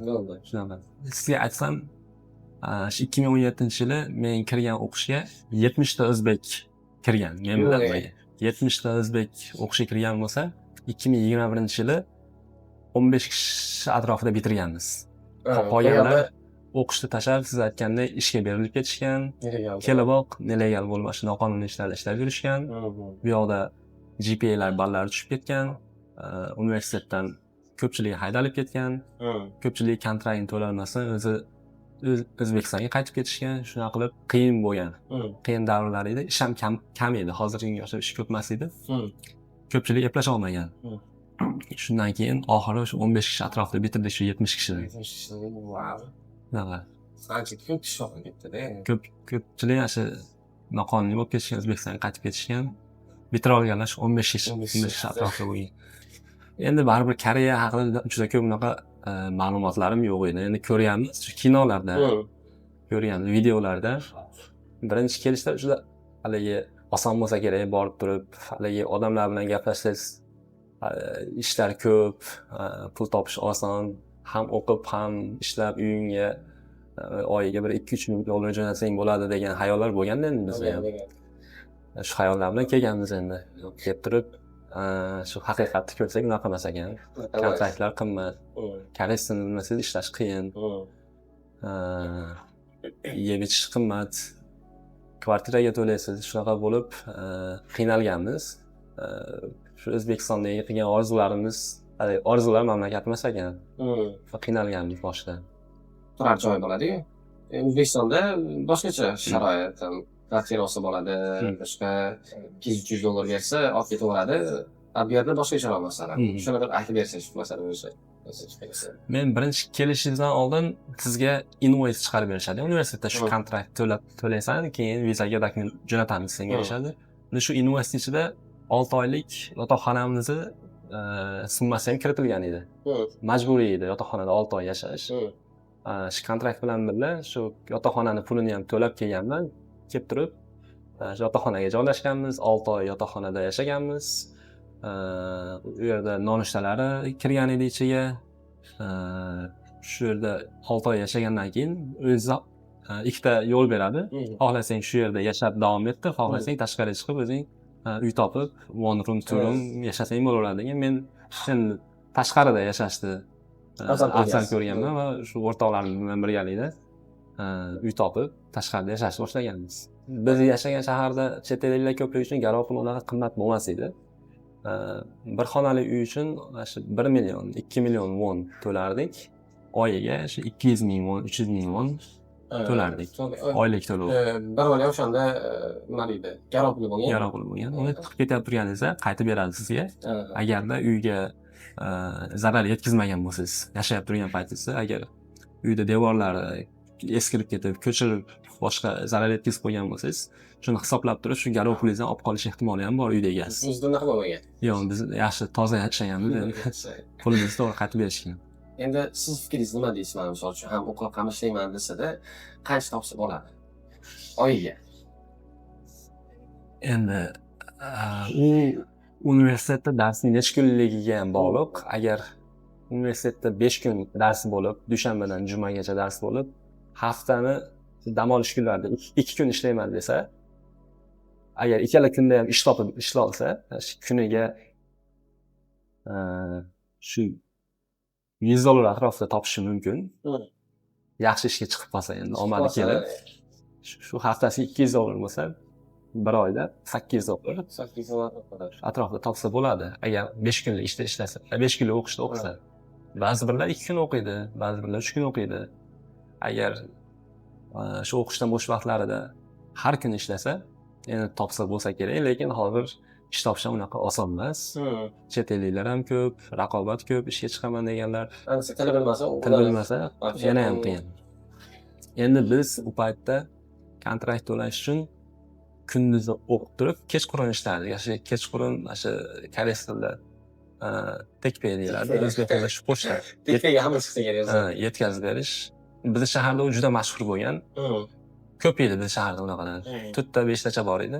Bo'ldi. Shunaqa. Sizga aytsam, 2017-yili men kirgan o'qishga 70 ta o'zbek kirgan. Men bilan birga 70 ta o'zbek o'qishga kirgan bo'lsa, 2021-yili 15 kishi atrofida bitirganmiz. Qolganlar o'qishni tashlab, siz aytgandek ishga berilib ketishgan, kelaboq nelegal bo'lib, shu noqonuniy ishlarda ishlab yurishgan. Bu yoqda GPA'lar ballari tushib ketgan, universitetdan ko'pchilik haydalib ketgan. Ko'pchilik kontraktni to'lamasdan o'zi O'zbekistonga qaytib ketishgan, shunaqa qilib qiyin bo'lgan. Qiyin davrlar edi, ish ham kam edi. Hozirgiga o'xshab ish ko'p emas edi. Ko'pchilik eplasha olmagan. Shundan keyin oxiri o'sha 15 kishi atrofida bitirdik, shu 70 kishidan. Shunaqa. Ancha ko'p kishi vafot ketdi-da. Ko'pchilik ana shu noqonuniy bo'lib ketishgan, O'zbekistonga qaytib ketishgan. Bitira olganlar shu 15 kishi, 15 kishi atrofida bo'lgan. Endi baribir Koreya haqida juda ko'p bunaqa ma'lumotlarim yo'q edi. Endi ko'ryapmiz, shu kinolarda, ko'ryapmiz, videolarda. Birinchi kelishda juda haligi oson bo'lsa kerak, borib turib, haligi odamlar bilan gaplashsangiz, ishlar ko'p, pul topish oson, ham o'qib, ham ishlab uyingga oyiga bir 2-3 ming dollar jo'natsang bo'ladi degan xayollar bo'lganda endi bizga ham. Shu xayollar bilan kelganmiz endi. Kelib turib, shu haqiqatni ko'rsak unaqa emas ekan. Kontraktlar qimmat. Koreys tilini bilmasangiz ishlash qiyin. Yeb ichish qimmat. Kvartiraga to'laysiz. Shunaqa bo'lib qiynalganmiz. Shu O'zbekistondagi qilgan orzular mamlakat emas ekan. Qiynalganmiz boshida. Turar joy bo'ladi-ku. O'zbekistonda boshqacha sharoit, kvartira olsa bo'ladi, boshqa 200-300 dollar bersa olib ketaveradi. Bu yerda boshqacharoq masala. Shuni bir aytib bersangiz shu masala bo'yicha. Men birinchi kelishingizdan oldin sizga invoice chiqarib berishadi. Universitetda shu kontrakt to'laysan, keyin vizaga dokument jo'natamiz senga deyishadi. Shu invoice ichida 6 oylik yotoqxonamizni summasi ham kiritilgan edi. Majburiy edi yotoqxonada 6 oy yashash. Shu kontrakt bilan birga shu yotoqxonani pulini ham to'lab kelganman. Kelib turib, yotoqxonaga joylashganmiz, 6 oy yotoqxonada yashaganmiz. U yerda nonushtalari kirgan edi ichiga. Shu yerda 6 oy yashagandan keyin o'zi ikkita yo'l beradi. Xohlasang shu yerda yashab davom ettir, xohlasang tashqariga chiqib o'zing uy topib, one room, two room yashasang bo'laveradi degan. Men endi tashqarida yashashni afzal ko'rganman va shu o'rtoqlarim bilan birgalikda uy topib tashqarida yashashni boshlaganmiz. Biz yashagan shaharda chet elliklar ko'pligi uchun garov pul unaqa qimmat bo'lmas edi. Bir xonali uy uchun shu 1 million, 2 million won to'lardik. Oyiga shu 200 ming won, 300 ming won to'lardik. Oylik to'lov. Bir oy o'shanda nima deydi? Garov puli bo'lgan. Garov puli bo'lgan. Uni chiqib ketib turganingizda qaytib beradi sizga. Agarda uyga zarar yetkazmagan bo'lsangiz, yashab turgan paytingizda, agar uyda devorlari eskirib ketib, ko'chirib, boshqa zarar yetkazib qo'ygan bo'lsangiz, shuni hisoblab turib, shu garov pulingizdan olib qolish ehtimoli ham bor uyda egasiz. Bizda unaqa bo'lmagan. Yo'q, biz yaxshi toza yashaganmiz, pulimizni to'g'ri qaytib berishgan. Endi siz fikringiz nima deysiz? Men misol uchun ham o'qib ham ishlayman desa-da, qancha topsa bo'ladi? Oyiga. Endi u universitetda darsning necha kunligiga ham bog'liq. Agar universitetda 5 kun dars bo'lib, dushanbadan jumagacha dars bo'lib, haftani dam olish kunlarida 2 kun ishlayman desa, agar ikkala kunda ham ish topib ishla olsa, kuniga shu 100 dollar atrofida topishi mumkin. Yaxshi ishga chiqib qolsa endi omadi kelib, shu haftasiga 200 dollar bo'lsa, bir oyda 800 dollar atrofida topsa bo'ladi. Agar 5 kunlik ishda ishlasa, 5 kunlik o'qishda o'qisa. Ba'zi birlar 2 kun o'qiydi, ba'zi birlar 3 kun o'qiydi. Agar shu o'qishdan bo'sh vaqtlarida har kun ishlasa, endi topsa bo'lsa kerak, lekin hozir ish topish ham unaqa oson emas. Chet elliklar ham ko'p, raqobat ko'p, ishga chiqaman deganlar. Til bilmasa, yana ham qiyin. Endi biz u paytda kontrakt to'lash uchun kunduzi o'qib turib, kechqurun ishlardik. Shu kechqurun shu koreys tilida tekpey deyiladi. O'zbek tilida shu pochta. Tekpeyga hamma chiqsa kerak. Yetkazib berish. Bizning shaharda u juda mashhur bo'lgan. Ko'p edi bizning shaharda unaqalar. 4ta 5tacha bor edi.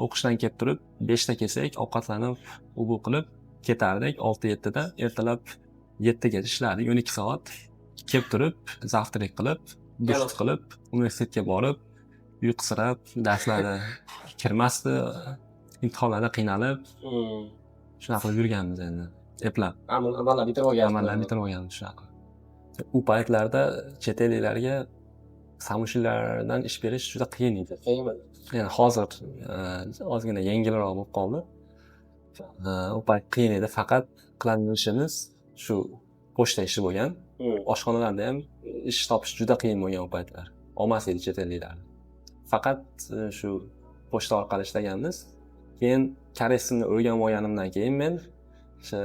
O'qishdan kelib turib, 5ta kelsak, ovqatlanib, u qilib ketardik 6-7 da. Ertalab 7 gacha ishlardik, 12 soat. Kelib turib, zavtrak qilib, dush qilib, universitetga borib, uyqusirab, darslarda kirmasdi, imtihonlarda qiynalib, shunaqa qilib yurganmiz endi. Eplab. Amallar bitirib olganmiz. Amallar bitirib olganmiz shunaqa. U paytlarda chet elliklarga samoshillardan ish berish juda qiyin edi. Yani hozir ozgina yengilroq bo'lib qoldi. U payt qiyin edi, faqat qiladigan ishimiz shu pochta ishi bo'lgan. Oshxonalarda ham ish topish juda qiyin bo'lgan u paytlar. Olmas edi chet elliklarni. Faqat shu pochta orqali ishlaganmiz. Keyin koreys tilini o'rganib olganimdan keyin men o'sha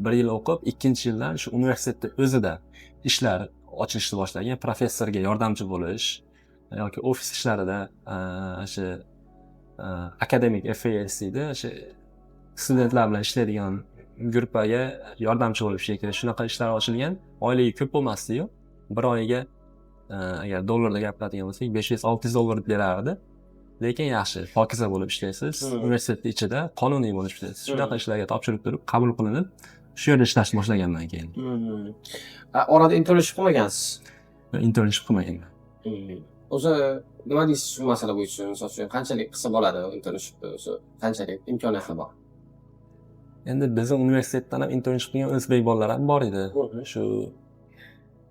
1 yil o'qib, 2-yildan shu universitetda o'zida ishlar ochilishni boshlagan, professorga yordamchi bo'lish yoki ofis ishlarida o'sha akademik FAS deydi, o'sha studentlar bilan ishlaydigan gruppaga yordamchi bo'lib ishlaydi. Shunaqa ishlar ochilgan. Oyligi ko'p bo'lmasdi-yu. Bir oyiga agar dollarda gapiradigan bo'lsak, 500-600 dollar berardi. Lekin yaxshi, pokiza bo'lib ishlaysiz. Universitet ichida qonuniy bo'lib ishlaysiz. Shunaqa ishlarga topshirib turib, qabul qilinib, shu yerda ishlashni boshlaganman keyin. Orada internship qilmagansiz? Internship qilmaganman. O'zi nima deysiz shu masala bo'yicha? Misol uchun qanchalik qilsa bo'ladi internshipni? O'zi qanchalik imkoniyati bor? Endi bizning universitetdan ham internship qilgan o'zbek bolalar ham bor edi. Shu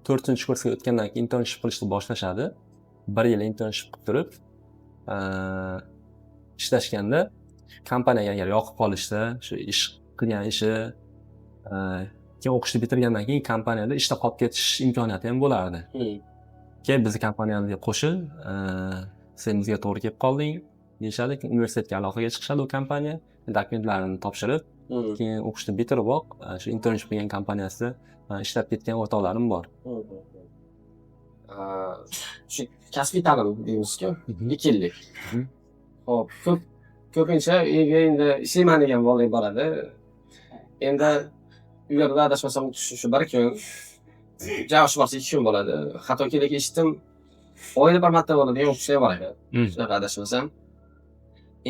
4-kursga o'tgandan keyin internship qilishni boshlashadi. 1 yil internship qilib turib, ishlashganda kompaniyaga agar yoqib qolishsa, shu ish qilgan ishi keyin o'qishni bitirgandan keyin kompaniyada ishda qolib ketish imkoniyati ham bo'lardi. Keyin bizni kompaniyamizga qo'shil, sen bizga to'g'ri kelib qolding, deyishadi. Universitetga aloqaga chiqishadi u kompaniya, dokumentlarini topshirib, keyin o'qishni bitiriboq, shu internship qilgan kompaniyasida ishlab ketgan o'rtoqlarim bor. Shu kasbiy ta'lim deymiz-ku, 2 yillik. Xo'p, ko'pincha endi ishlayman degan bolalar boradi. Endi uylarda adashmasam shu 1 kun, yaxshi bo'lsa 2 kun bo'ladi. Hattoki lekin eshitdim, oyda bir marta bo'ladigan o'qishlar bor ekan. Shunaqa adashmasam.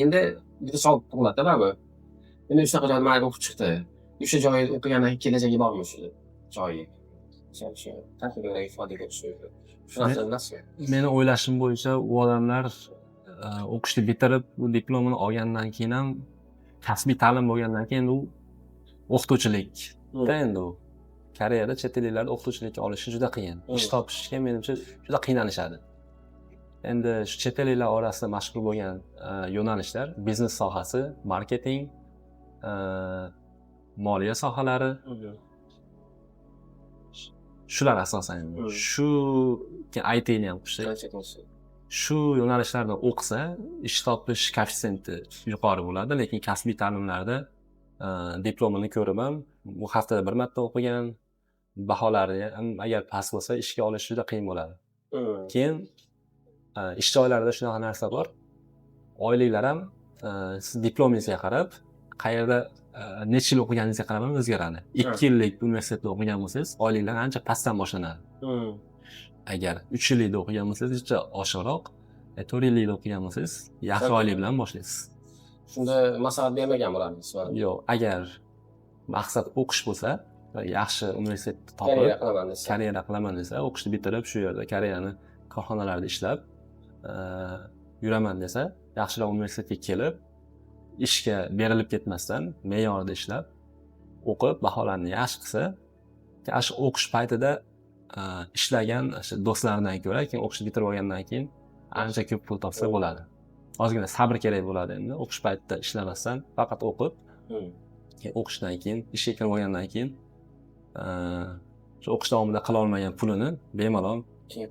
Endi juda savob tug'iladi-da bu. Endi shunaqa joyda mayli o'qib chiqdi. O'sha joyda o'qigandan keyin kelajagi bormi shu joyi? Shu takliflarga ifoda etish. Shunaqa emasmi? Meni o'ylashim bo'yicha u odamlar o'qishni bitirib, bu diplomini olgandan keyin ham kasbiy ta'lim bo'lgandan keyin u o'qituvchilik. Endi u Koreyada chet elliklarda o'qituvchilikka olishi juda qiyin. Ish topishga menimcha juda qiynalishadi. Endi shu chet elliklar orasida mashhur bo'lgan yo'nalishlar biznes sohasi, marketing, moliya sohalari. Shular asosan. Shu IT ni ham qo'shsak. Shu yo'nalishlarda o'qisa, ish topish koeffitsiyenti yuqori bo'ladi, lekin kasbiy ta'limlarda diplomini ko'rib ham bu haftada 1 marta o'qigan, baholari ham agar past bo'lsa, ishga olish juda qiyin bo'ladi. Keyin ish joylarida shunaqa narsa bor. Oyliklar ham siz diplomingizga qarab, qayerda necha yil o'qiganingizga qarab ham o'zgaradi. 2 yillik universitetda o'qigan bo'lsangiz, oyliklar ancha pastdan boshlanadi. Agar 3 yillikda o'qigan bo'lsangiz, juda oshiqroq, 4 yillikda o'qigan bo'lsangiz, yaxshi oylik bilan boshlaysiz. Shunda maslahat bermagan bo'larsiz. Yo'q, agar maqsad o'qish bo'lsa, yaxshi universitetni topib, karyera qilaman desa, o'qishni bitirib, shu yerda karyerani korxonalarda ishlab yuraman desa, yaxshiroq universitetga kelib, ishga berilib ketmasdan, me'yorida ishlab, o'qib, baholarni yaxshi qilsa, shu o'qish paytida ishlagan do'stlaridan ko'ra, keyin o'qishni bitirib olgandan keyin ancha ko'p pul topsa bo'ladi. Ozgina sabr kerak bo'ladi endi. O'qish paytida ishlamasdan, faqat o'qib, keyin o'qishdan keyin, ishga kirib olgandan keyin shu o'qish davomida qila olmagan pulini bemalol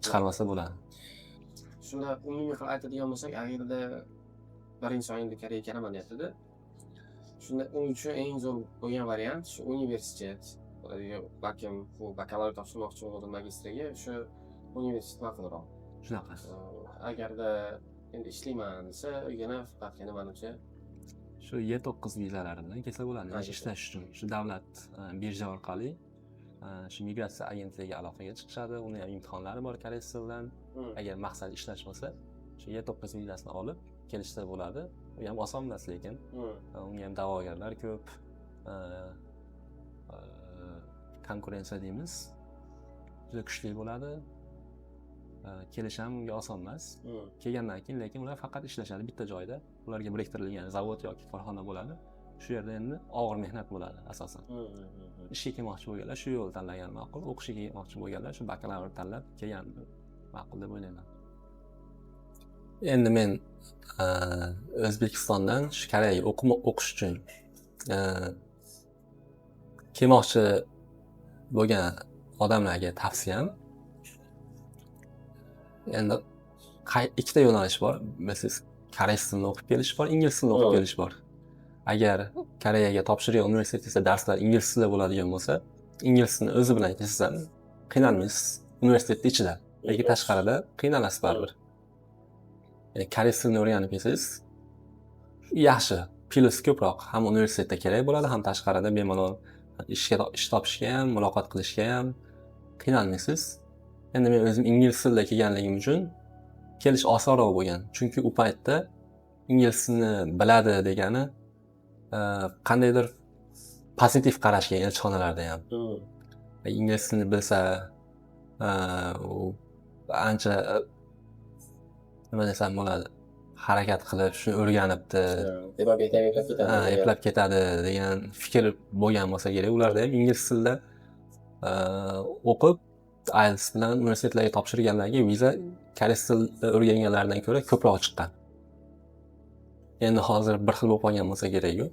chiqarmasa bo'ladi. Shunda umumiy qilib aytadigan bo'lsak, agarda bir inson endi Koreyaga kiraman deyapti-da. Shunda uning uchun eng zo'r bo'lgan variant shu universitet. Balkim bu bakalavriat topshirmoqchi bo'lgan magistraga shu universitet ma'qulroq. Shunaqa. Agarda endi ishlayman desa, yana faqat nimacha shu Y9 vizalari bilan kelsa bo'ladi. Ishlash uchun shu davlat birja orqali shu migratsiya agentligiga aloqaga chiqishadi. Uning ham imtihonlari bor koreys tili bilan. Agar maqsad ishlash bo'lsa, shu Y9 vizasini olib kelishsa bo'ladi. U ham oson emas lekin. Unga ham da'vogarlar ko'p. Konkurensiya deymiz. Juda kuchli bo'ladi. Kelish ham unga oson emas. Kelgandan keyin lekin ular faqat ishlashadi bitta joyda. Ularga biriktirilgan zavod yoki korxona bo'ladi. Shu yerda endi og'ir mehnat bo'ladi asosan. Ishga kelmoqchi bo'lganlar shu yo'lni tanlagan ma'qul. O'qishga kelmoqchi bo'lganlar shu bakalavr tanlab kelgan ma'qul deb o'ylayman. Endi men O'zbekistondan shu Koreyaga o'qish uchun kelmoqchi bo'lgan odamlarga tavsiyam, endi ikkita yo'nalish bor. Siz koreys tilini o'qib kelish bor, ingliz tilini o'qib kelish bor. Agar Koreyaga topshiriq universitetida darslar ingliz tilida bo'ladigan bo'lsa, ingliz tilini o'zi bilan kelsa qiynalmaysiz universitetning ichida. Lekin tashqarida qiynalasiz baribir. Koreys tilini o'rganib kelsangiz yaxshi, plus ko'proq ham universitetda kerak bo'ladi, ham tashqarida bemalol ish topishga ham, muloqot qilishga ham qiynalmaysiz. Endi men o'zim ingliz tilida kelganligim uchun kelish osonroq bo'lgan. Chunki u paytda ingliz tilini biladi degani qandaydir pozitiv qarashga elchixonalarda ham. Ingliz tilini bilsa u ancha nima desam bo'ladi, harakat qilib shuni o'rganibdi, eplab ketadi degan fikr bo'lgan bo'lsa kerak. Ularda ham ingliz tilida o'qib IELTS bilan universitetlarga topshirganlarga viza koreys tilida o'rganganlardan ko'ra ko'proq chiqqan. Endi hozir bir xil bo'lib qolgan bo'lsa kerak-ku.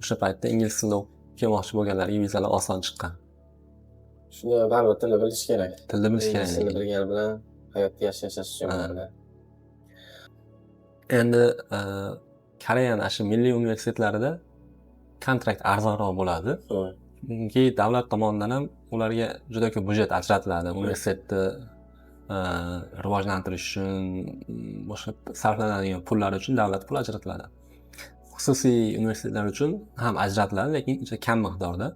O'sha paytda ingliz tilida kelmoqchi bo'lganlarga vizalar oson chiqqan. Shuni baribir tilni bilish kerak. Tilni bilish kerak. Tilni bilgani bilan hayotda yashash uchun. Endi Koreyaning shu milliy universitetlarida kontrakt arzonroq bo'ladi. Chunki davlat tomonidan ham ularga juda ko'p byudjet ajratiladi. Universitetni rivojlantirish uchun, boshqa sarflanadigan pullar uchun davlat pul ajratiladi. Xususiy universitetlar uchun ham ajratiladi, lekin juda kam miqdorda.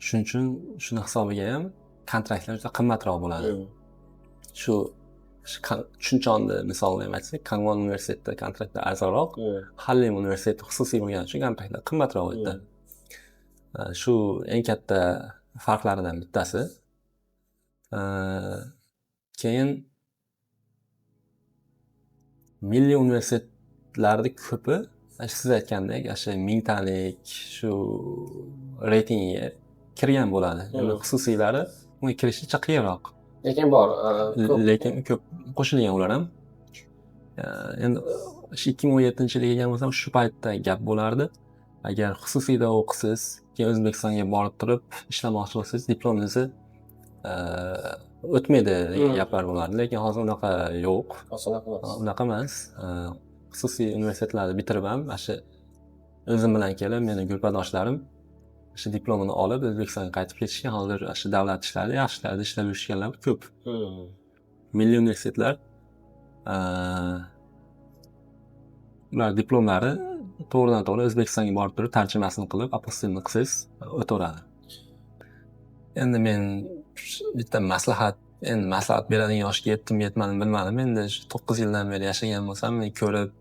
Shuning uchun shuni hisobiga ham kontraktlar juda qimmatroq bo'ladi. Shu Chunchonni misolini aytsak, Kangwon universitetida kontraktlar arzonroq, Hallym universiteti xususiy bo'lgani uchun kontraktlar qimmatroq o'tdi. Shu eng katta farqlaridan bittasi. Keyin milliy universitetlarning ko'pi siz aytgandek, o'sha mingtalik shu reytingga kirgan bo'ladi. Endi xususiylari unga kirish ancha qiyinroq. Lekin bor, lekin ko'p qo'shilgan ular ham. Endi 2017-yilga kelgan bo'lsam, shu paytda gap bo'lardi. Agar xususiyda o'qisiz, keyin O'zbekistonga borib turib ishlamoqchi bo'lsangiz, diplomingizni o'tmaydi degan gaplar bo'lardi. Lekin hozir unaqa yo'q. Unaqa emas. Xususiy universitetlarni bitirib ham, shu o'zim bilan kelib, meni gurpadoshlarim shu diplomini olib O'zbekistonga qaytib ketishgan, hozir shu davlat ishlarida, yaxshi ishlarda ishlab yurishganlar ko'p. Milliy universitetlar ular diplomlari to'g'ridan-to'g'ri O'zbekistonga borib turib tarjimasini qilib, apostilni qilsangiz o'taveradi. Endi men bitta maslahat beradigan yoshga yetdim, yetmadim bilmadim. Endi 9 yildan beri yashagan bo'lsam, men ko'rib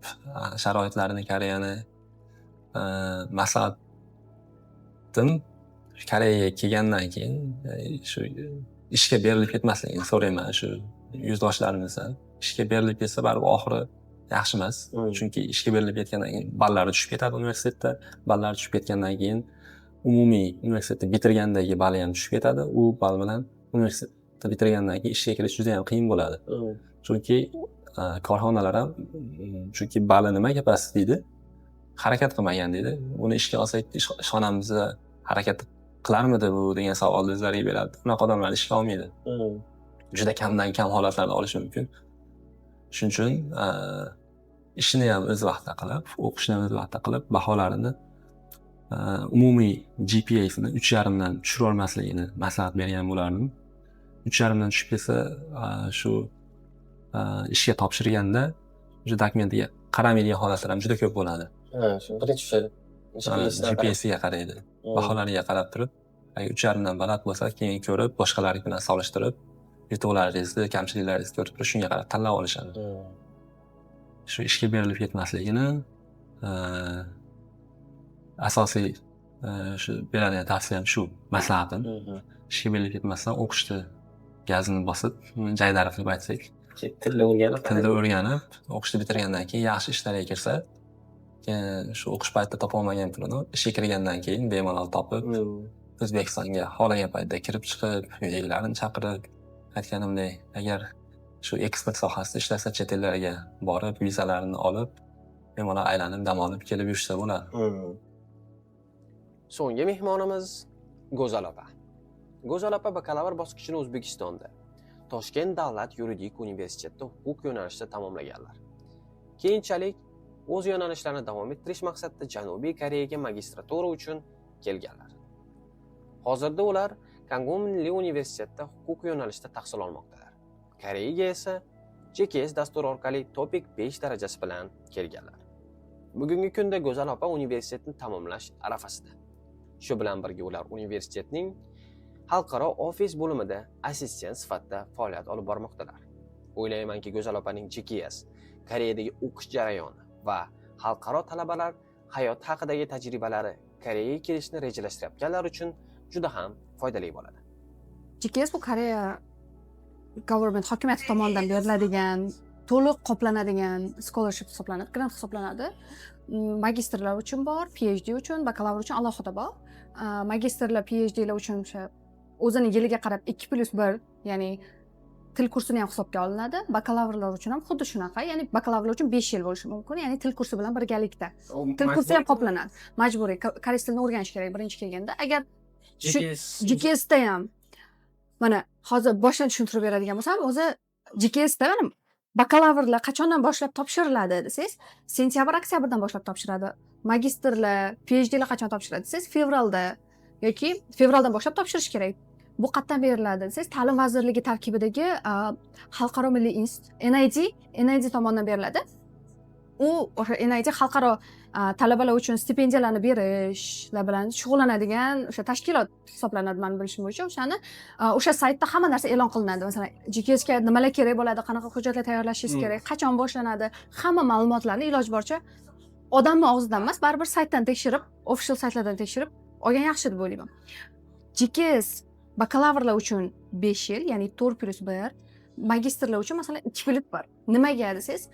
sharoitlarini Koreyani maslahatim Koreyaga kelgandan keyin shu ishga berilib ketmasligini so'rayman shu yurtdoshlarimizdan. Ishga berilib ketsa baribir oxiri yaxshi emas. Chunki ishga berilib ketgandan keyin ballari tushib ketadi universitetda. Ballari tushib ketgandan keyin umumiy universitetni bitirgandagi balli ham tushib ketadi. U ball bilan universitetni bitirgandan keyin ishga kirish juda ham qiyin bo'ladi. Chunki korxonalar ham chunki balli nimaga past deydi? Harakat qilmagan deydi. Uni ishga olsak, ishxonamiz harakat qilarmidi bu degan savolni o'zlariga beradi. Unaqa odamlar ishga olmaydi. Juda kamdan kam holatlarda olishi mumkin. Shuning uchun ishini ham o'z vaqtida qilib, o'qishni ham o'z vaqtida qilib, baholarini umumiy GPA'sini 3.5 dan tushirib olmasligini maslahat bergan bo'lardim. 3.5 dan tushib ketsa, shu ishga topshirganda o'sha dokumentiga qaramaydigan holatlar ham juda ko'p bo'ladi. Shu birinchi tushadi. GPA'siga qaraydi. Baholariga qarab turib, agar 3.5 dan baland bo'lsa, keyin ko'rib, boshqalar bilan solishtirib, yutuqlaringizni, kamchiliklaringizni ko'rib turib, shunga qarab tanlab olishadi. Shu ishga berilib ketmasligini asosiy shu beradigan tavsiyam shu, maslahatim. Ishga berilib ketmasdan o'qishni gazini bosib, jaydarib deb aytsak, tilni o'rganib, o'qishni bitirgandan keyin yaxshi ishlarga kirsa, shu o'qish paytida topolmagan pulini ishga kirgandan keyin bemalol topib, O'zbekistonga xohlagan paytda kirib chiqib, uydagilarni chaqirib, aytganimdek, agar shu eksport sohasida ishlasa, chet ellarga borib, vizalarini olib, bemalol aylanib, dam olib kelib yursa bo'ladi. So'nggi mehmonimiz Go'zal opa. Go'zal opa bakalavr bosqichini O'zbekistonda Toshkent davlat yuridik universitetida huquq yo'nalishida tamomlaganlar. Keyinchalik o'z yo'nalishlarini davom ettirish maqsadida Janubiy Koreyaga magistratura uchun kelganlar. Hozirda ular Kangwon Milliy universitetida huquq yo'nalishida tahsil olmoqdalar. Koreyaga esa GKS dasturi orqali Topic 5 darajasi bilan kelganlar. Bugungi kunda Go'zal opa universitetni tamomlash arafasida. Shu bilan birga ular universitetning xalqaro ofis bo'limida assistent sifatida faoliyat olib bormoqdalar. O'ylaymanki, Go'zal opaning GKS, Koreyadagi o'qish jarayoni va xalqaro talabalar hayot haqidagi tajribalari Koreyaga kelishni rejalashtirayotganlar uchun juda ham foydali bo'ladi. GKS bu Koreya government hokimiyati tomonidan beriladigan to'liq qoplanadigan scholarship hisoblanadi, grant hisoblanadi. Magistrlar uchun bor, PhD uchun, bakalavr uchun alohida bor. Magistrlar, PhDlar uchun o'sha o'zini yiliga qarab 2+1, ya'ni til kursini ham hisobga olinadi. Bakalavrlar uchun ham xuddi shunaqa, ya'ni bakalavr uchun 5 yil bo'lishi mumkin, ya'ni til kursi bilan birgalikda. Til kursi ham qoplanadi. Majburiy koreys tilini o'rganish kerak birinchi kelganda. Agar GKSda ham mana hozir boshdan tushuntirib beradigan bo'lsam, o'zi GKSda mana bakalavrlar qachondan boshlab topshiriladi desangiz, sentyabr-oktyabrdan boshlab topshiradi. Magistrlar, PhDlar qachon topshiradi desangiz, fevralda yoki fevraldan boshlab topshirish kerak. Bu qayerdan beriladi desangiz, Ta'lim vazirligi tarkibidagi Xalqaro milliy institut NID tomonidan beriladi. U o'sha NID xalqaro talabalar uchun stipendiyalarni berishlar bilan shug'ullanadigan o'sha tashkilot hisoblanadi men bilishim bo'yicha. O'sha saytda hamma narsa e'lon qilinadi. Masalan, GKS ga nimalar kerak bo'ladi, qanaqa hujjatlar tayyorlashingiz kerak, qachon boshlanadi, hamma ma'lumotlarni iloji boricha odamning og'zidan emas, baribir saytdan tekshirib, official saytlardan tekshirib olgan yaxshi deb o'ylayman. GKS bakalavrlar uchun 5 yil, ya'ni 4+1, magistrlar uchun masalan 2+1. Nimaga desangiz,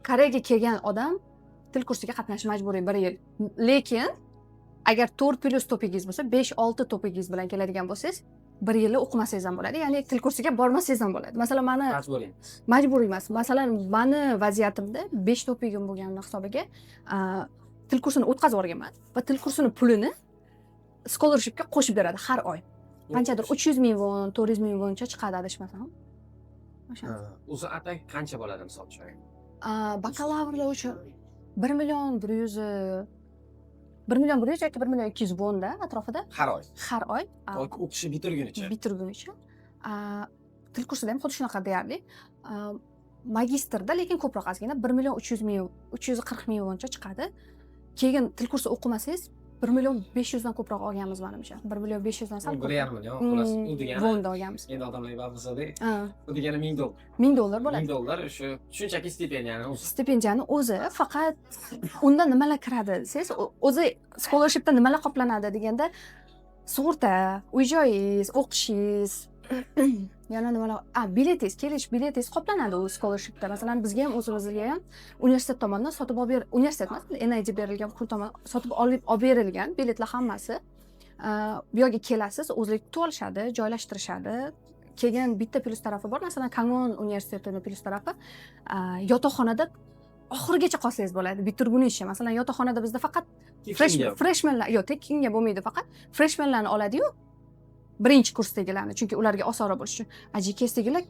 Koreyaga kelgan odam til kursiga qatnashish majburiy 1 yil. Lekin agar 4+ topigingiz bo'lsa, 5-6 topigingiz bilan keladigan bo'lsangiz, 1 yilni o'qimasangiz ham bo'ladi. Ya'ni til kursiga bormasangiz ham bo'ladi. Masalan, meni majburiy emas. Masalan, meni vaziyatimda 5 topigim bo'lgani hisobiga til kursini o'tkazib o'rganman va til kursini pulini scholarshipga qo'shib beradi har oy. Qanchadir 300 ming won, 400 ming woncha chiqadi adashmasam. O'sha. O'zi atak qancha bo'ladi misol uchun? Bakalavrlar uchun 1 million 100 yoki 1 million 200 wonda atrofida Har oy. Har oy. O'qishni bitirgunicha. Bitirgunicha. Til kursida ham xuddi shunaqa deyarli. Magistrda lekin ko'proq ozgina 1 million 300 ming, 340 ming woncha chiqadi. Keyin til kursi o'qimasangiz 1 million 500 dan ko'proq olganmiz menimcha. 1 million 500 dan sal. 1,5 million xolos. U degani wonda olganmiz. Endi odamlar baqirsa-da, u degani $1000. $1000 bo'ladi. $1000 shu shunchaki stipendiyani o'zi. Stipendiyani o'zi faqat unda nimalar kiradi desangiz, o'zi scholarshipda nimalar qoplanadi deganda sug'urta, uy-joyingiz, o'qishingiz, yana nimalar, biletingiz, kelish biletingiz qoplanadi u scholarshipda. Masalan, bizga ham o'zimizga ham universitet tomonidan sotib olib universitet emas, NID berilgan pul tomonidan sotib olib berilgan biletlar hammasi. Bu yerga kelasiz, o'zlik kutib olishadi, joylashtirishadi. Keyin bitta plyus tarafi bor. Masalan, Kangwon universitetining plyus tarafi yotoqxonada oxirigacha qolsangiz bo'ladi, bitirgunicha. Masalan, yotoqxonada bizda faqat freshmanlar, yo'q, tekinga bo'lmaydi, faqat freshmanlarni oladi-yu, birinchi kursdagilarni, chunki ularga osonroq bo'lishi uchun. GKSdagilar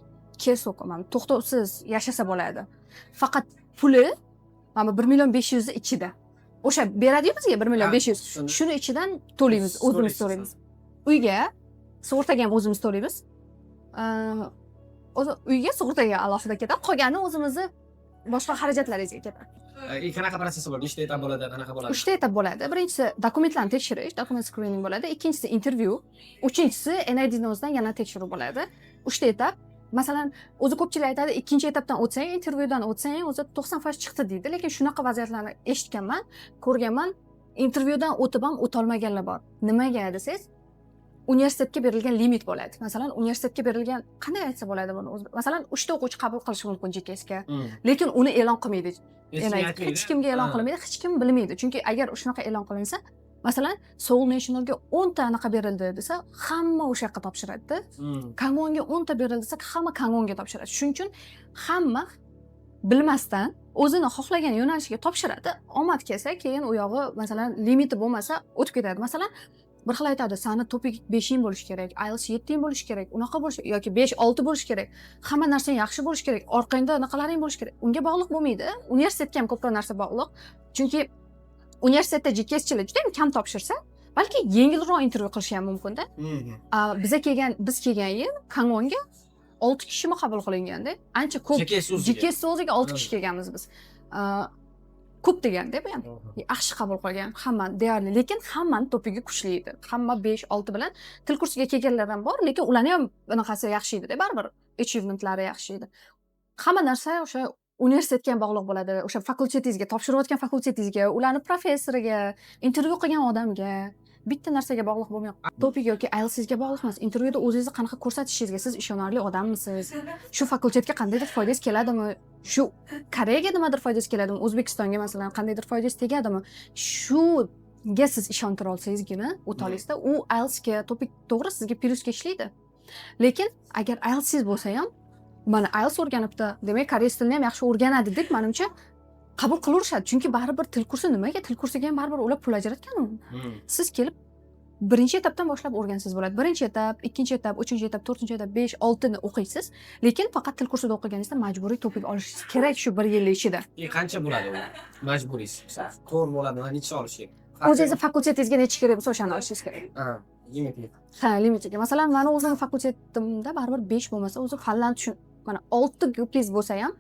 kelsa o'qiman, to'xtovsiz yashasa bo'ladi. Faqat puli mana 1 million 500 ni ichida. O'sha beradi-yu bizga 1 million 500. Shuni ichidan to'laymiz, o'zimiz to'laymiz. Uyga sug'urtaga ham o'zimiz to'laymiz. O'zi uyga sug'urtaga alohida ketadi, qolgani o'zimizni boshqa xarajatlaringizga ketadi. Qanaqa protsess bo'ladi? Nechta etap bo'ladi? Qanaqa bo'ladi? 3 ta etap bo'ladi. Birinchisi dokumentlarni tekshirish, dokument screening bo'ladi. Ikkinchisi intervyu, uchinchisi NID o'zidan yana tekshiruv bo'ladi. 3 ta etap. Masalan, o'zi ko'pchilik aytadi, ikkinchi etapdan o'tsang, intervyudan o'tsang, o'zi 90% chiqdi deydi. Lekin shunaqa vaziyatlarni eshitganman, ko'rganman. Intervyudan o'tib ham o'tolmaganlar bor. Nimaga desangiz, universitetga berilgan limit bo'ladi. Masalan, universitetga berilgan, qanday aytsa bo'ladi buni? Masalan, 3 ta o'quvchi qabul qilish mumkin GKS ga. Lekin uni e'lon qilmaydi. Hech kimga e'lon qilinmaydi, hech kim bilmaydi. Chunki agar shunaqa e'lon qilinsa, masalan, Seoul Nationalga 10 ta anaqa berildi desa, hamma o'sha yoqqa topshiradi-da. Kangwonga 10 ta berildi desa, hamma Kangwonga topshiradi. Shuning uchun hamma bilmasdan o'zini xohlagan yo'nalishiga topshiradi. Omad kelsa, keyin u yog'i masalan limiti bo'lmasa o'tib ketadi. Masalan, bir xil aytadi, sani topik 5 bo'lishi kerak, IELTS 7 bo'lishi kerak, unaqa bo'lishi yoki 5-6 bo'lishi kerak. Hamma narsang yaxshi bo'lishi kerak, orqangda anaqalaring bo'lishi kerak. Unga bog'liq bo'lmaydi. Universitetga ham ko'proq narsa bog'liq. Chunki universitetda GKSchilar juda ham kam topshirsa, balki yengilroq intervyu qilishi ham mumkin-da. Biz kelgan yil Kangonga 6 kishimi qabul qilinganda, ancha ko'p. GKS o'ziga 6 kishi kelganmiz biz. Ko'p deganda bu ham. Yaxshi qabul qilgan hamma deyarli, lekin hammani topigi kuchli edi. Hamma 5-6 bilan til kursiga kelganlar ham bor, lekin ularni ham bunaqasi yaxshi edi-da, baribir achievementlari yaxshi edi. Hamma narsa o'sha universitetga ham bog'liq bo'ladi, o'sha fakultetingizga, topshirayotgan fakultetingizga, ularni professoriga, intervyu qilgan odamga, bitta narsaga bog'liq bo'lmaydi. Topik yoki IELTS'ga bog'liq emas. Intervyuda o'zingizni qanaqa ko'rsatishingizga, siz ishonarli odammisiz? Shu fakultetga qandaydir foydangiz keladimi? Shu Koreyaga nimadir foydangiz keladimi? O'zbekistonga masalan qandaydir foydangiz tegadimi? Shuga siz ishontira olsangizgina o'tolingizda, u IELTSga topik to'g'ri sizga plyusga ishlaydi. Lekin agar IELTSiz bo'lsa ham, mana IELTS o'rganibdi, demak koreys tilini ham yaxshi o'rganadi deb menimcha qabul qilaverishadi. Chunki baribir til kursi nimaga? Til kursiga ham baribir ular pul ajratgan-ku. Siz kelib birinchi etapdan boshlab o'rgansangiz bo'ladi. Birinchi etap, ikkinchi etap, uchinchi etap, to'rtinchi etap, 5-6 ni o'qiysiz, lekin faqat til kursida o'qiganingizda majburiy topik olishingiz kerak shu 1 yil ichida. Qancha bo'ladi u? Majburiy. To'g'ri bo'ladimi? Necha olish kerak? O'zingizni fakultetingizga necha kerak bo'lsa o'shani olishingiz kerak. Limitiga. Masalan, meni o'zimning fakultetimda baribir 5 bo'lmasa, o'zi fanlarni mana 6 gruppangiz bo'lsa ham,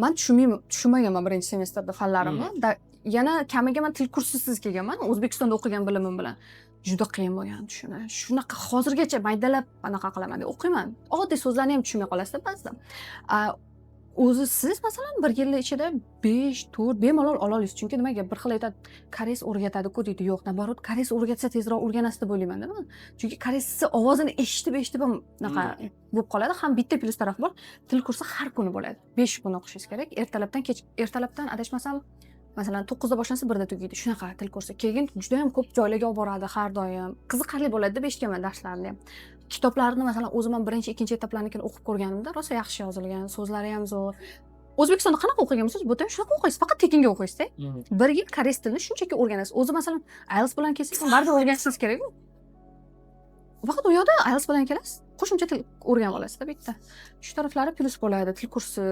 men tushunmaganman birinchi semestrda fanlarimni. Yana kamiga men til kursisiz kelganman, O'zbekistonda o'qigan bilimim bilan. Juda qiyin bo'lgan tushunish. Shunaqa hozirgacha maydalab anaqa qilaman deb o'qiyman. Oddiy so'zlarni ham tushunmay qolasizda ba'zida. O'zi siz masalan 1 yil ichida 5-4 bemalol ola olasiz. Chunki nimaga bir xil aytadi, koreys o'rgatadi-ku deydi. Yo'q, naborot koreys o'rgatsa tezroq o'rganasiz deb o'ylayman-da men. Chunki koreysni ovozini eshitib ham naqa bo'lib qoladi. Ham bitta plyus taraf bor. Til kursi har kuni bo'ladi. 5 kun o'qishingiz kerak. Ertalabdan adashmasam masalan 9 da boshlansa 1 da tugaydi. Shunaqa til kursi. Keyin juda ham ko'p joylarga olib boradi har doim. Qiziqarli bo'ladi deb eshitganman darslarni ham. Kitoblarni masalan o'zim ham birinchi, ikkinchi etaplarnikini o'qib ko'rganimda rosa yaxshi yozilgan, so'zlari ham zo'r. O'zbekistonda qanaqa o'qiganmisiz? Bu ham shunaqa o'qiysiz, faqat tekinga o'qiysiz-da. 1 yil koreys tilini shunchaki o'rganasiz. O'zi masalan IELTS bilan kelsangiz, baribir o'rganishingiz kerak-ku. Faqat u yoqda IELTS bilan kelasiz, qo'shimcha til o'rganib olasiz-da bitta. Shu taraflari plyus bo'ladi, til kursi.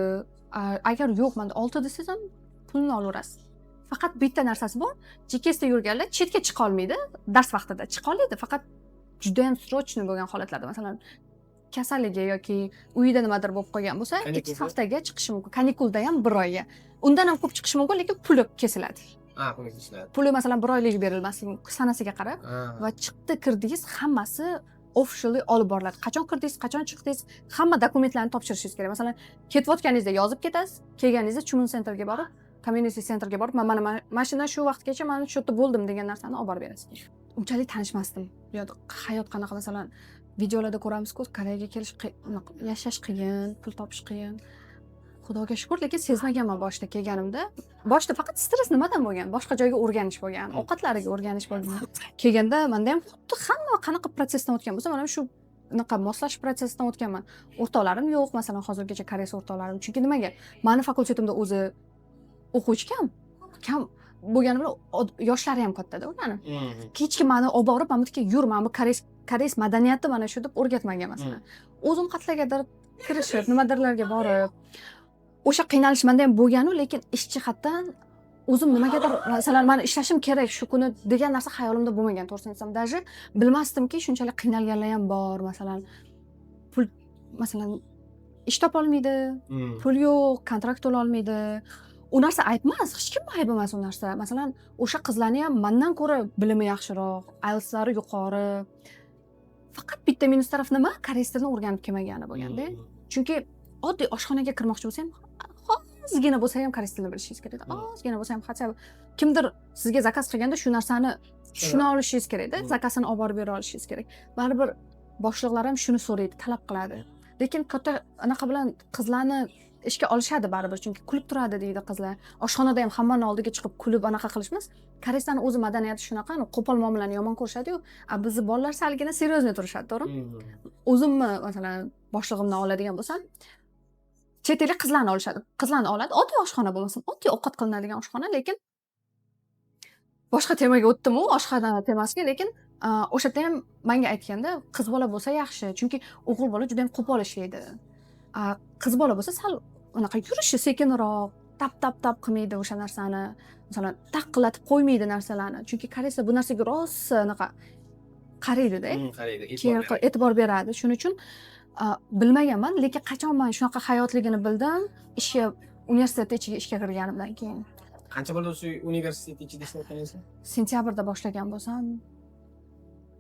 Agar yo'q, menda 6 desangiz ham pulni olaverasiz. Faqat bitta narsasi bor. GKSda yurganlar chetga chiqa olmaydi, dars vaqtida chiqa oladi, faqat juda ham srochniy bo'lgan holatlarda, masalan, kasalligi yoki uyida nimadir bo'lib qolgan bo'lsa, 2 haftaga chiqishi mumkin. Kanikulda ham 1 oyga. Undan ham ko'p chiqishi mumkin, lekin puli kesiladi. Puli kesiladi. Puli masalan 1 oylik berilmasligi sanasiga qarab va chiqdi kirdingiz hammasi officially olib boriladi. Qachon kirdingiz, qachon chiqdingiz, hamma dokumentlarni topshirishingiz kerak. Masalan, ketayotganingizda yozib ketasiz, kelganingizda Chumun centerga borib, community centerga borib, mana mashina shu vaqtgacha men shu yerda bo'ldim degan narsani olib borib berasiz. Unchalik tanishmasdim. Bu yerda hayot qanaqa, masalan, videolarda ko'ramiz-ku, Koreyaga kelish yashash qiyin, pul topish qiyin. Xudoga shukr, lekin sezmaganman boshida kelganimda. Boshida faqat stress nimadan bo'lgan? Boshqa joyga o'rganish bo'lgan, ovqatlariga o'rganish bo'lgan. Kelganda menda ham xuddi hamma qanaqa prosesdan o'tgan bo'lsa, men ham shu naqa moslash prosesidan o'tganman. O'rtoqlarim yo'q, masalan, hozirgacha koreys o'rtoqlarim. Chunki nimaga? Meni fakultetimda o'zi o'quvchi kam bo'lgani bilan yoshlari ham kattada ularni. Hech kim meni olib borib, "Mamutga yur, mana bu koreys madaniyati mana shu" deb o'rgatmagan masalan. O'zim qatlagadir kirishib, nimadirlarga borib, o'sha qiynalish menda ham bo'lgan-u, lekin ish jihatdan o'zim nimagadir masalan men ishlashim kerak shu kuni degan narsa xayolimda bo'lmagan, to'g'risini aytsam. Даже bilmasdimki shunchalik qiynalganlar ham bor, masalan. Pul masalan ish topa olmaydi, pul yo'q, kontrakt to'la olmaydi. U narsa ayb emas, hech kim ayb emas u narsa. Masalan, o'sha qizlarni ham mendan ko'ra bilimi yaxshiroq, IELTSlari yuqori. Faqat bitta minus taraf nima? Koreys tilini o'rganib kelmagani bo'lganda. Chunki oddiy oshxonaga kirmoqchi bo'lsa ham, ozgina bo'lsa ham koreys tilini bilishingiz kerak. Ozgina bo'lsa ham hatto kimdir sizga zakaz qilganda shu narsani tushuna olishingiz kerak-da, zakazini olib borib bera olishingiz kerak. Baribir boshliqlar ham shuni so'raydi, talab qiladi. Lekin katta anaqa bilan qizlarni ishga olishadi baribir, chunki kulib turadi deydi qizlar. Oshxonada ham hammaning oldiga chiqib kulib anaqa qilishmas. Koreyslarning o'zi madaniyati shunaqa, qo'pol muomalani yomon ko'rishadi-yu, bizni bolalar salgina seryozni turishadi, to'g'rimi? O'zimni masalan boshlig'imdan oladigan bo'lsam, chet ellik qizlarni olishadi. Qizlarni oladi, oddiy oshxona bo'lmasin, oddiy ovqat qilinadigan oshxona, lekin boshqa temaga o'tdimu, oshxona temasiga, lekin o'sha yerda ham menga aytganda, qiz bola bo'lsa yaxshi, chunki o'g'il bola juda ham qo'pol ishlaydi. Qiz bola bo'lsa sal unaqa yurishi sekinroq, tap qilmaydi o'sha narsani. Masalan, taqillatib qo'ymaydi narsalarni. Chunki koreyslar bu narsaga rosa unaqa qaraydi-da. Qaraydi, Keyin e'tibor beradi. Shuning uchun bilmaganman, lekin qachon men shunaqa hayotligini bildim, universitet ichiga ishga kirganimdan keyin. Qancha bo'ldi shu universitet ichida ishlayotganingiz? Sentyabrda boshlagan bo'lsam,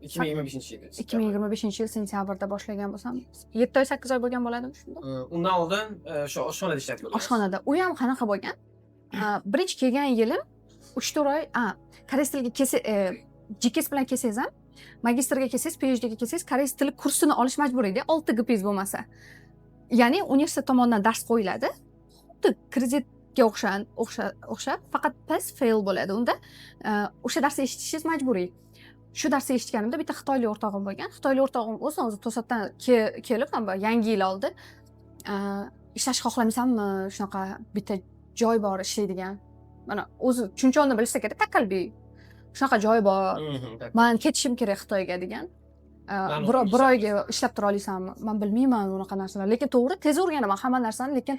2025-yil. 2025-yil sentyabrda boshlagan bo'lsam, 7 oy 8 oy bo'lgan bo'ladimi shunda? Undan oldin shu oshxonada ishlayotgan bo'lgansiz. Oshxonada. U ham qanaqa bo'lgan? Birinchi kelgan yilim 3-4 oy, koreys tiliga GKS bilan kelsangiz ham, magistrga kelsangiz, PhD ga kelsangiz, koreys tili kursini olish majburiy edi, 6 GPS bo'lmasa. Ya'ni universitet tomonidan dars qo'yiladi. Xuddi kreditga o'xshab, faqat pass fail bo'ladi. Unda o'sha darsni eshitishingiz majburiy. Shu darsni eshitganimda bitta xitoylik o'rtog'im bo'lgan. Xitoylik o'rtog'im o'zi to'satdan kelib, yangi yil oldi. Ishlash xohlamaysanmi? Shunaqa bitta joy bor ishlaydigan. Mana o'zi tushunchani bilsa kerak, takalbiy. Shunaqa joy bor. Men ketishim kerak Xitoyga degan. Bir oyga ishlab tura olaysanmi? Men bilmayman unaqa narsalar. Lekin to'g'ri tez o'rganaman hamma narsani, lekin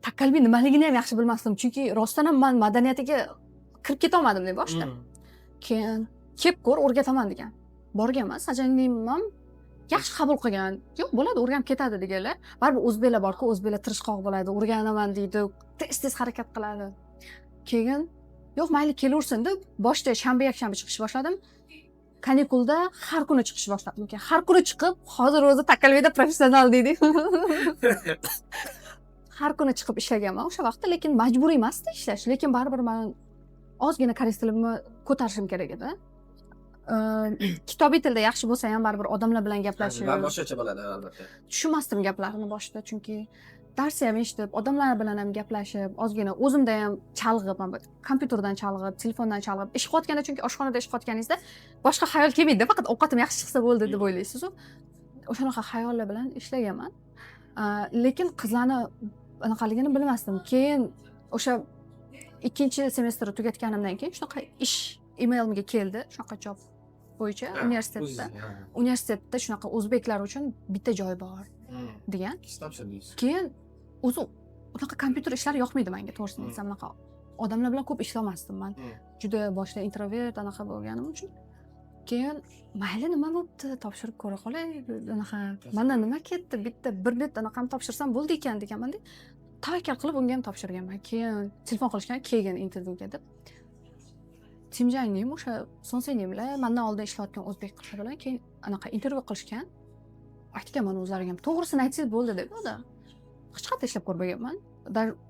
takalbiy nimaligini ham yaxshi bilmasdim. Chunki rostdan ham men madaniyatiga kirib keta olmadim deb boshda. Keyin kelib ko'r, o'rgataman degan. Borganman, sajangnim ham yaxshi qabul qilgan. Yo'q, bo'ladi, o'rganib ketadi deganlar. Baribir o'zbeklar bor-ku, o'zbeklar tirishqoq bo'ladi, o'rganaman deydi, tez harakat qiladi. Keyin yo'q, mayli kelaversin deb, boshda shanba yakshanba chiqishni boshladim. Kanikulda har kuni chiqishni boshladim. Har kuni chiqib, hozir o'zi takalbida professional deydi. Har kuni chiqib ishlaganman o'sha vaqtda, lekin majburiy emasdi ishlash, lekin baribir men ozgina koreys tilimni ko'tarishim kerak edi. Kitobiy tilda yaxshi bo'lsa ham baribir odamlar bilan gaplashib, boshqacha bo'ladi albatta. Tushunmasdim gaplarini boshida, chunki dars ham eshitib, odamlar bilan ham gaplashib, ozgina o'zimda ham chalg'ib, kompyuterdan chalg'ib, telefondan chalg'ib, ish qilayotganda, chunki oshxonada ish qilayotganingizda boshqa xayol kelmaydi, faqat ovqatim yaxshi chiqsa bo'ldi deb o'ylaysiz-ku. O'shanaqa xayollar bilan ishlaganman. Lekin qizlarni anaqaligini bilmasdim. Keyin o'sha ikkinchi semestrni tugatganimdan keyin shunaqa ish emailimga keldi, shunaqa job bo'yicha universitetda shunaqa o'zbeklar uchun bitta joy bor degan. Keyin o'zi unaqa kompyuter ishlari yoqmaydi menga, to'g'risini aytsam, unaqa odamlar bilan ko'p ishlamasdim men. Juda boshda introvert anaqa bo'lganim uchun. Keyin mayli nima bo'pti, topshirib ko'ra qolay, unaqa mendan nima ketdi, bitta bir bet anaqani topshirsam bo'ldi ekan deganman-da. Tavakkal qilib unga ham topshirganman. Keyin telefon qilishgan, kelgin intervyuga deb. Timjangim o'sha sonsenimlar mendan oldin ishlayotgan o'zbek qizlar bilan keyin anaqa intervyu qilishgan. Aytganman o'zlariga ham, to'g'risini aytsangiz bo'ldi deb, o'da. Hech qayerda ishlab ko'rmaganman.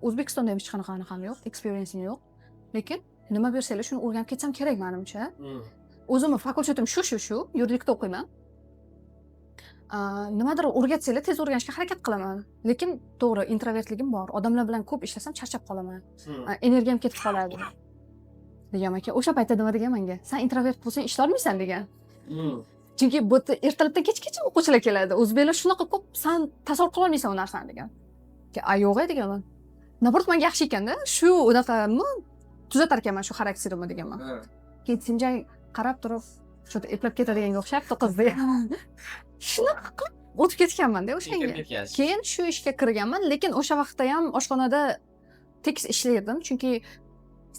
O'zbekistonda ham hech qanaqa yo'q, experience yo'q. Lekin nima bersanglar shuni o'rganib ketsam kerak menimcha. O'zimni fakultetim shu, yuridikda o'qiyman. Nimadir o'rgatsanglar tez o'rganishga harakat qilaman. Lekin to'g'ri, introvertligim bor. Odamlar bilan ko'p ishlasam charchab qolaman. Energiyam ketib qoladi. degan aka. O'sha paytda nima degan menga? Sen introvert bo'lsang ishlay olmaysan degan. Chunki bu ertalabdan kechgacha o'quvchilar keladi. O'zbeklar shunaqa ko'p, sen tasavvur qila olmaysan u narsani degan. Yo'q deganman. Nabrot menga yaxshi ekanda, shu unaqami tuzatar ekanman shu xarakterimni deganman. Keyin Timjang qarab turib, shu eplab ketadiganga o'xshabdi qiz degan. Shunaqa qilib o'tib ketganman-da o'shanga. Keyin shu ishga kirganman, lekin o'sha vaqtda ham oshxonada tekis ishlardim, chunki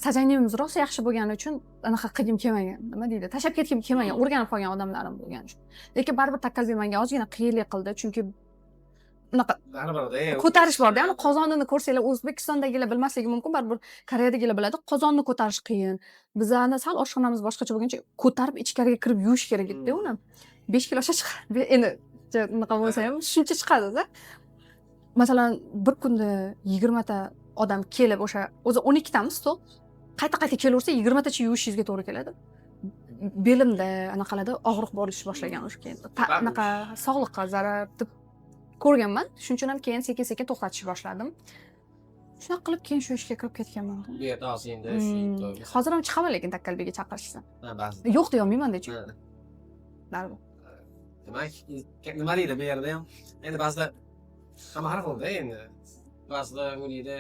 sajangimiz rosa yaxshi bo'lgani uchun anaqa qilgim kelmagan. Nima deydi? Tashab ketgim kelmagan, o'rganib qolgan odamlarim bo'lgani uchun. Lekin baribir takalbi menga ozgina qiyinlik qildi, chunki unaqa ko'tarish bor-da, ya'ni qozonini ko'rsanglar, O'zbekistondagilar bilmasligi mumkin, baribir Koreyadagilar biladi, qozonni ko'tarish qiyin. Bizlarni sal oshxonamiz boshqacha bo'lgancha ko'tarib ichkariga kirib yuvish kerak edi uni. 5 kilo chiqadi. Endi unaqa bo'lsa ham shuncha chiqadi-da. Masalan, bir kunda 20 ta odam kelib, o'sha o'zi 12 tamiz to'q. Qayta kelaversa 20 tacha yuvishingizga to'g'ri keladi. Belimda anaqalarda og'riq bo'lish boshlagan o'sha keyin. Anaqa sog'liqqa zarar deb ko'rganman. Shuning uchun ham keyin sekin-sekin to'xtatishni boshladim. Shunaqa qilib keyin shu ishga kirib ketganman. Bu yerda hozir endi hozir ham chiqaman, lekin takkalbiga chaqirishsa. ba'zida. Yo'q deya olmayman-da-chi. Demak, nima deydi bu yerda ham? Endi ba'zida hamma har xilda endi. Ba'zida o'ylaydi,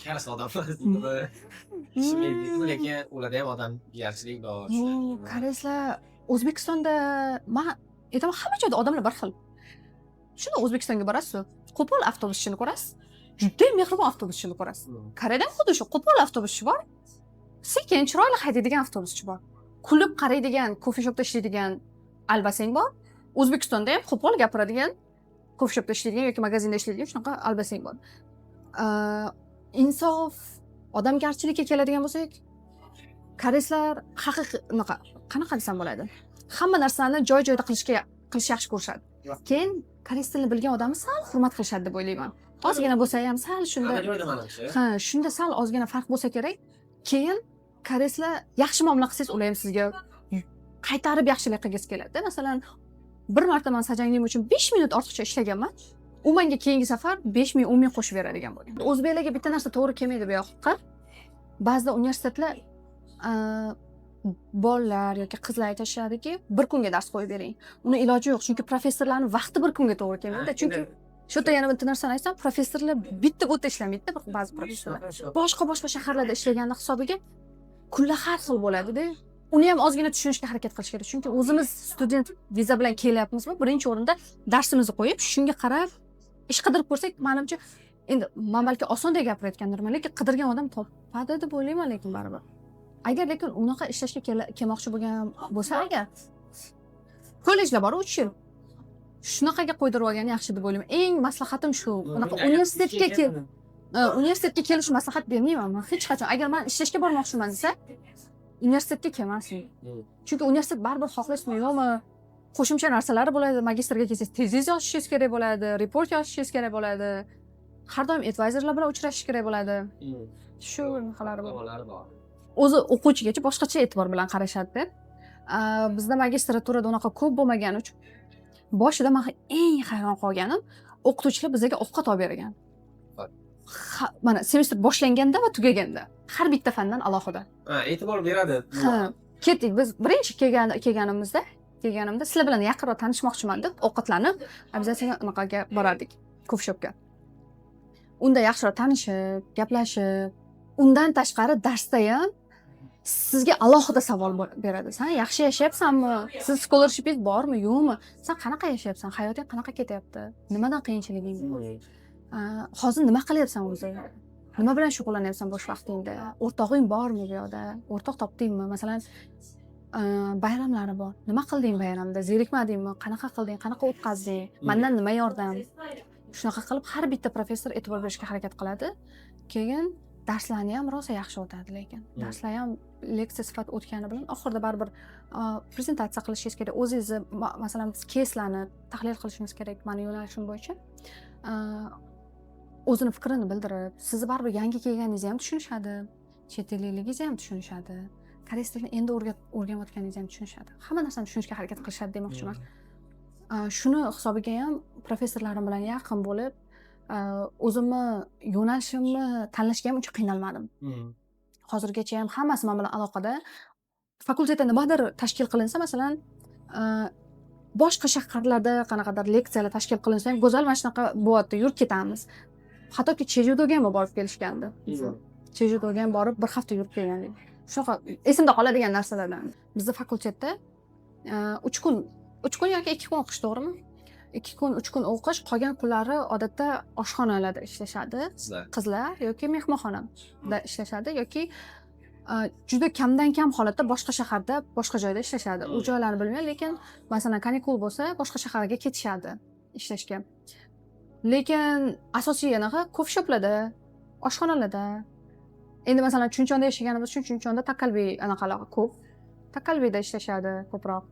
Karas odamlar tushunmaydi, lekin ularda ham odamgarchilik bor. Koreyslar O'zbekistonda men aytaman hamma joyda odamlar bir xil. Shunda O'zbekistonga borasiz, qo'pol avtobuschini ko'rasiz. Juda mehribon avtobuschini ko'rasiz. Koreyada ham xuddi shu qo'pol avtobuschi bor. Sekin, chiroyli haydaydigan avtobuschi bor. Kulib qaraydigan, kofe shopda ishlaydigan albasang bor. O'zbekistonda ham qo'pol gapiradigan, kofe shopda ishlaydigan yoki magazinda ishlaydigan shunaqa albasang bor. Insof, odamgarchilikka keladigan bo'lsak, koreyslar haqiqiy qanaqa desam bo'ladi? Hamma narsani joy-joyida qilish yaxshi ko'rishadi. Keyin koreys tilini bilgan odamni sal hurmat qilishadi deb o'ylayman. Ozgina bo'lsa ham sal shunda. Ha, shunda sal ozgina farq bo'lsa kerak. Keyin koreyslar yaxshi muomala qilsangiz ular ham sizga qaytarib yaxshilik qilgisi keladi. Masalan, bir marta men sajanglim uchun 5 minut ortiqcha ishlaganman. U menga keyingi safar 5 ming, 10 ming qo'shib beradigan bo'lgan. O'zbeklarga bitta narsa to'g'ri kelmaydi bu yoqqa. Ba'zida universitetlar bolalar yoki qizlar aytishadiki, bir kunga dars qo'yib bering. Uni iloji yo'q, chunki professorlarning vaqti bir kunga to'g'ri kelmaydi. Chunki shu yerda yana bitta narsani aytsam, professorlar bitta bo'tda ishlamaydi, ba'zi professorlar. Boshqa shaharlarda ishlaganda hisobiga kunlar har xil bo'ladi-da. Uni ham ozgina tushunishga harakat qilish kerak. Chunki o'zimiz student viza bilan kelyapmizmi? Birinchi o'rinda darsimizni qo'yib, shunga qarab ish qidirib ko'rsak, menimcha endi men balki osondek gapirayotgandirman, lekin qidirgan odam topadi deb o'ylayman, lekin baribir. Agar lekin unaqa ishlashga kelmoqchi bo'lgan bo'lsa, agar kollejlar bor 3 yil. Shunaqaga qo'ydirib olgani yaxshi deb o'ylayman. Eng maslahatim shu. Unaqa universitetga kelish maslahat bermayman men hech qachon. Agar men ishlashga bormoqchiman desa, universitetga kelmasin. Chunki universitet baribir xohlaysizmi yo'qmi, qo'shimcha narsalari bo'ladi. Magistrga kelsangiz tezis yozishingiz kerak bo'ladi, report yozishingiz kerak bo'ladi. Har doim advisorlar bilan uchrashish kerak bo'ladi. Shu narsalar bor. O'zi o'quvchigacha boshqacha e'tibor bilan qarashadi. Bizda magistraturada unaqa ko'p bo'lmagani uchun boshida men eng hayron qolganim, o'qituvchilar bizga ovqat olib bergan. Mana semestr boshlanganda va tugaganda har bitta fandan alohida. E'tibor beradi. Ketdik. Biz birinchi kelganimda sizlar bilan yaqinroq tanishmoqchiman deb ovqatlanib, обязательно unaqaga borardik, kofe shopga. Unda yaxshiroq tanishib, gaplashib, undan tashqari darsda ham sizga alohida savol beradi. Sen yaxshi yashayapsanmi? Siz scholarshipingiz bormi, yo'qmi? Sen qanaqa yashayapsan? Hayoting qanaqa ketyapti? Nimadan qiyinchiliging bor? Hozir nima qilyapsan o'zi? Nima bilan shug'ullanyapsan bo'sh vaqtingda? O'rtog'ing bormi bu yoqda? O'rtoq topdingmi? Masalan, bayramlari bor. Nima qilding bayramda? Zerikmadingmi? Qanaqa qilding? Qanaqa o'tkazding? Mendan nima yordam? Shunaqa qilib har bitta professor e'tibor berishga harakat qiladi. Keyin darslarni ham rosa yaxshi o'tadi, lekin darslar ham leksiya sifat o'tgani bilan oxirida baribir prezentatsiya qilishingiz kerak. O'zingizni masalan keyslarni tahlil qilishingiz kerak. Meni yo'nalishim bo'yicha o'zini fikrini bildirib, sizni baribir yangi kelganingizni ham tushunishadi, chet elligingizni ham tushunishadi, koreys tilini endi o'rganayotganingizni ham tushunishadi. Hamma narsani tushunishga harakat qilishadi demoqchiman. Shuni hisobiga ham professorlarim bilan yaqin bo'lib, o'zimni yo'nalishimni tanlashga ham uncha qiynalmadim. Hozirgacha ham hammasi men bilan aloqada. Fakultetda nimadir tashkil qilinsa, masalan, boshqa shaharlarda qanaqadir leksiyalar tashkil qilinsa ham, go'zal mana shunaqa bo'lyapti, yurib ketamiz. Hattoki Chejudoga ham borib kelishgandi. Chejudoga ham borib bir hafta yurib kelgandik. Shunaqa esimda qoladigan narsalardan. Bizning fakultetda 3 kun yoki 2 kun o'qish, to'g'rimi? 2 kun, 3 kun o'qish, qolgan kunlari odatda oshxonalarda ishlashadi. Qizlar yoki mehmonxonada ishlashadi yoki juda kamdan kam holatda boshqa shaharda, boshqa joyda ishlashadi. U joylarni bilmayman, lekin masalan kanikul bo'lsa, boshqa shaharga ketishadi ishlashga. Lekin asosiy anaqa kofe shoplarda, oshxonalarda. Endi masalan Chunchonda yashaganimiz uchun Chunchonda Takalbi anaqalar ko'p. Takalbida ishlashadi ko'proq.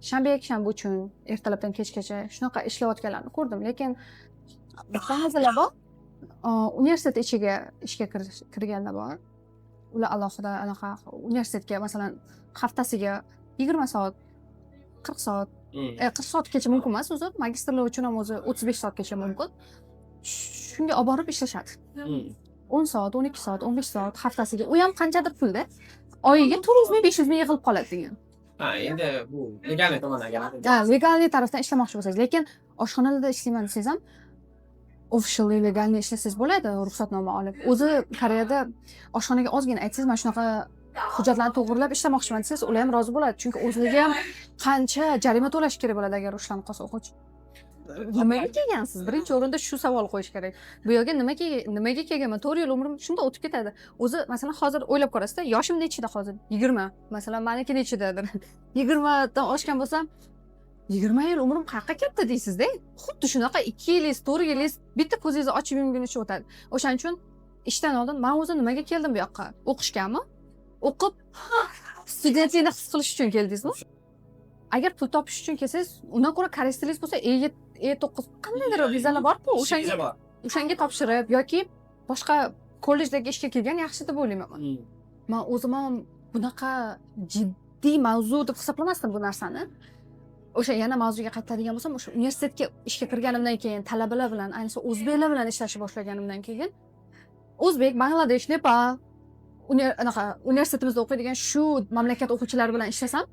Shanba uchun ertalabdan kechgacha shunaqa ishlayotganlarni ko'rdim, lekin ba'zilar bor, universitet ichiga ishga kirganlar bor. Ular alohida anaqa universitetga masalan haftasiga 20 soat, 40 soat, 40 soatgacha mumkin emas, o'zi magistrlar uchun ham o'zi 35 soatgacha mumkin. Shunga olib borib ishlashadi. 10 soat, 12 soat, 15 soat haftasiga. U ham qanchadir pulda. Oyiga 400 ming, 500 ming yig'ilib qoladi degan. Endi bu legal tomondan. Legal tarafdan ishlamoqchi bo'lsangiz, lekin oshxonalarda ishlayman desangiz ham official legalni ishlasangiz bo'ladi, ruxsatnoma olib. O'zi Koreyada oshxonaga ozgina aytsangiz, mana shunaqa hujjatlarni to'g'rilab ishlamoqchiman desangiz, ular ham rozi bo'ladi. Chunki o'ziga ham qancha jarima to'lash kerak bo'ladi agar ushlanib qolsa o'quvchi. Nimaga kelgansiz? Birinchi o'rinda shu savol qo'yish kerak. Bu yerga nimaga kelganman? 4 yil umrim shunda o'tib ketadi. O'zi masalan hozir o'ylab ko'rasiz-da, yoshim nechida hozir? 20. Masalan, meniki nechidadir? 20 dan oshgan bo'lsam, 20 yil umrim qayerga ketdi deysiz-da? Xuddi shunaqa 2 yilingiz, 4 yilingiz bitta ko'zingizni ochib yumgunicha o'tadi. O'shaning uchun ishdan oldin men o'zim nimaga keldim bu yoqqa? O'qishganmi? O'qib studentlikni his qilish uchun keldingizmi? Agar pul topish uchun kelsangiz, undan ko'ra koreys tilingiz bo'lsa, E9 qandaydir vizalar bor-ku, o'shanga topshirib yoki boshqa kollejdagi ishga kelgan yaxshi deb o'ylayman. Men o'zim ham bunaqa jiddiy mavzu deb hisoblamasdim bu narsani. O'sha yana mavzuga qaytadigan bo'lsam, o'sha universitetga ishga kirganimdan keyin talabalar bilan, ayniqsa o'zbeklar bilan ishlashni boshlaganimdan keyin o'zbek, Bangladesh, Nepal universitetimizda o'qiydigan shu mamlakat o'quvchilari bilan ishlasam,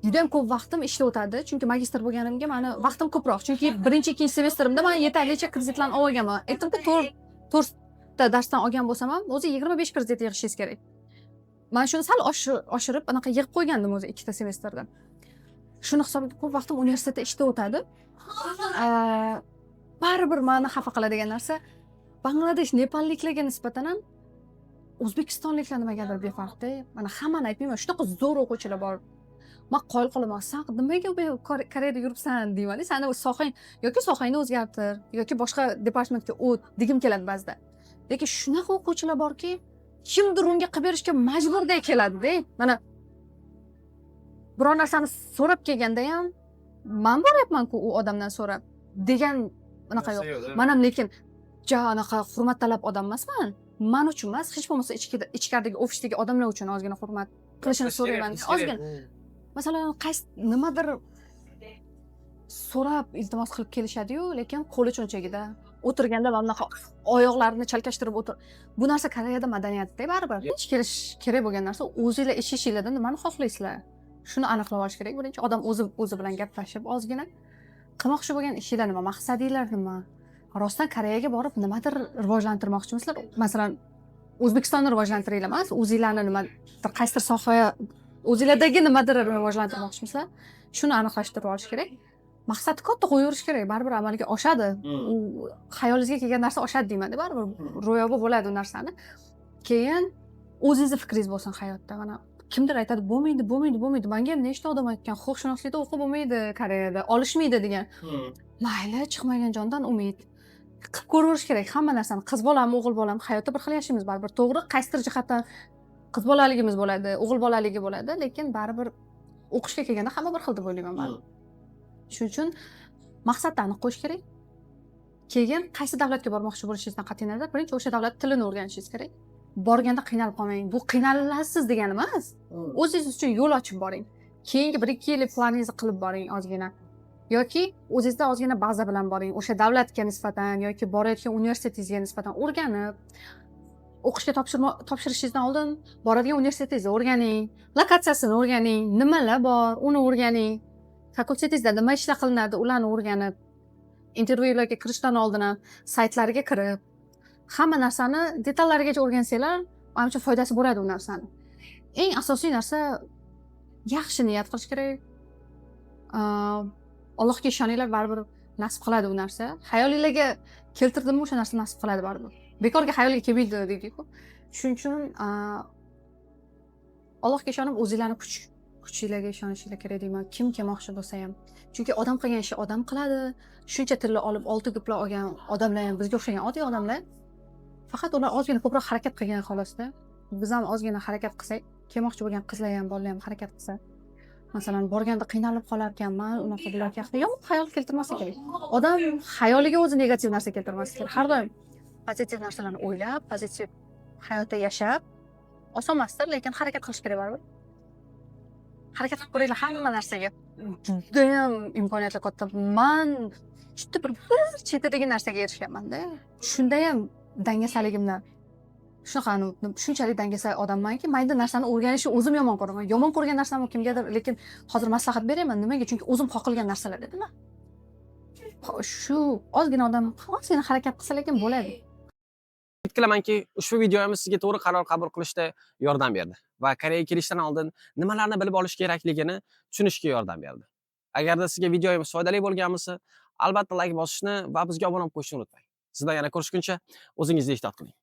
juda ham ko'p vaqtim ishda o'tadi. Chunki magistr bo'lganimga meni vaqtim ko'proq. Chunki birinchi, ikkinchi semestrimda men yetarlicha kreditlarni olganman. Aytdimki, 4 ta darsdan olgan bo'lsam ham, o'zi 25 kredit yig'ishingiz kerak. Men shuni sal oshirib, anaqa yig'ib qo'ygandim o'zi 2 ta semestrda. Shuni hisobiga ko'p vaqtim universitetda ishda o'tadi. Baribir meni xafa qiladigan narsa, Bangladesh, Nepalliklarga nisbatan ham O'zbekistonliklar nimagadir befarqda. Mana hammani aytmayman, shunaqa zo'r o'quvchilar bor. Men qoyil qolaman, sen nimaga Koreyada yuribsan deyman. Seni sohang yoki sohangni o'zgartir yoki boshqa departamentga o't degim keladi ba'zida. Lekin shunaqa o'quvchilar borki, kimdir unga qilib berishga majburday keladi-da. Mana biror narsani so'rab kelganda ham men boryapman-ku u odamdan so'rab degan unaqa yo'q. Men ham lekin anaqa hurmat talab odam emasman. Men uchun emas, hech bo'lmasa ichkaridagi ofisdagi odamlar uchun ozgina hurmat qilishini so'rayman. Ozgina masalan, nimadir so'rab iltimos qilib kelishadi-yu, lekin qo'li cho'nchagida o'tirganda mana bunaqa oyoqlarini chalkashtirib o'tir. Bu narsa Koreyada madaniyatda baribir. Hech kelish kerak bo'lgan narsa o'zingizlar ishingizlardan nimani xohlaysizlar? Shuni aniqlab olish kerak. Birinchi odam o'zi bilan gaplashib, ozgina qilmoqchi bo'lgan ishingizlar nima, maqsadinglar nima? Rostdan Koreyaga borib nimadir rivojlantirmoqchimisizlar? Masalan, O'zbekistonni rivojlantiringlar emas, o'zingizlarni nimadir qaysidir soha o'zinglardagi nimadir rivojlantirmoqchimisizlar? Shuni aniqlashtirib olish kerak. Maqsadni katta qo'yaverish kerak, baribir amalga oshadi. U xayolingizga kelgan narsa oshadi deyman-da, baribir ro'yobi bo'ladi u narsani. Keyin o'zingizning fikringiz bo'lsin hayotda. Mana kimdir aytadi, bo'lmaydi. Menga ham nechta odam aytgan, huquqshunoslikda o'qib bo'lmaydi Koreyada, olishmaydi degan. Mayli, chiqmagan jondan umid. Qilib ko'raverish kerak hamma narsani. Qiz bolami, o'g'il bolami, hayotda bir xil yashaymiz baribir. To'g'ri, qaysidir jihatdan qiz bolaligimiz bo'ladi, o'g'il bolaligi bo'ladi, lekin baribir o'qishga kelganda hamma bir xil deb o'ylayman men. Shuning uchun maqsadni aniq qo'yish kerak. Keyin qaysi davlatga bormoqchi bo'lishingizdan qat'iy nazar, birinchi o'sha davlat tilini o'rganishingiz kerak. Borganda qiynalib qolmang. Bu qiynalasiz degani emas. O'zingiz uchun yo'l ochib boring. Keyingi 1-2 yillik planingizni qilib boring ozgina. Yoki o'zingizda ozgina baza bilan boring. O'sha davlatga nisbatan yoki borayotgan universitetingizga nisbatan o'rganib, o'qishga topshirishingizdan oldin boradigan universitetingizni o'rganing, lokatsiyasini o'rganing, nimalar bor, uni o'rganing. Fakultetingizda nima ishlar qilinadi, ularni o'rganib, intervyularga kirishdan oldin ham saytlariga kirib, hamma narsani detallarigacha o'rgansanglar, menimcha foydasi bo'ladi u narsani. Eng asosiy narsa yaxshi niyat qilish kerak. Allohga ishoninglar, baribir nasib qiladi u narsa. Xayolingizga keltirdimmi o'sha narsa nasib qiladi baribir. Bekorga xayolga kelmaydi deydi-ku. Shuning uchun Allohga ishonib o'zingizlarni kuchingizlarga ishonishingiz kerak deyman. Kim kelmoqchi bo'lsa ham. Chunki odam qilgan ishni odam qiladi. Shuncha tilla olib, 6 diplom olgan odamlar ham bizga o'xshagan oddiy odamlar. Faqat ular ozgina ko'proq harakat qilgan xolos-da. Biz ham ozgina harakat qilsak, kelmoqchi bo'lgan qizlar ham, bolalar ham harakat qilsa. Masalan, borganda qiynalib qolarkanman, unaqa bo'larkan. Yomon xayol keltirmasa kerak. Odam xayoliga o'zi negativ narsa keltirmasa kerak. Har doim pozitiv narsalarni o'ylab, pozitiv hayotda yashab, oson emasdir, lekin harakat qilish kerak baribir. Harakat qilib ko'ringlar hamma narsaga. Juda ham imkoniyatlar katta. Men juda bir chetidagi narsaga erishganman-da. Shunda ham dangasaligimdan shunchalik dangasal odammanki, mayda narsani o'rganishni o'zim yomon ko'raman. Yomon ko'rgan narsamni kimgadir, lekin hozir maslahat beraman. Nimaga? Chunki o'zim xohlagan narsalar dedilar. shu ozgina odam ozgina harakat qilsa lekin bo'ladi. Umid qilamanki, ushbu videomiz sizga to'g'ri qaror qabul qilishda yordam berdi va Koreyaga kelishdan oldin nimalarni bilib olish kerakligini tushunishga yordam berdi. Agarda sizga videomiz foydali bo'lgan bo'lsa, albatta like bosishni va bizga obuna bo'lib qo'yishni unutmang. Sizdan yana ko'rishguncha o'zingizni ehtiyot qiling.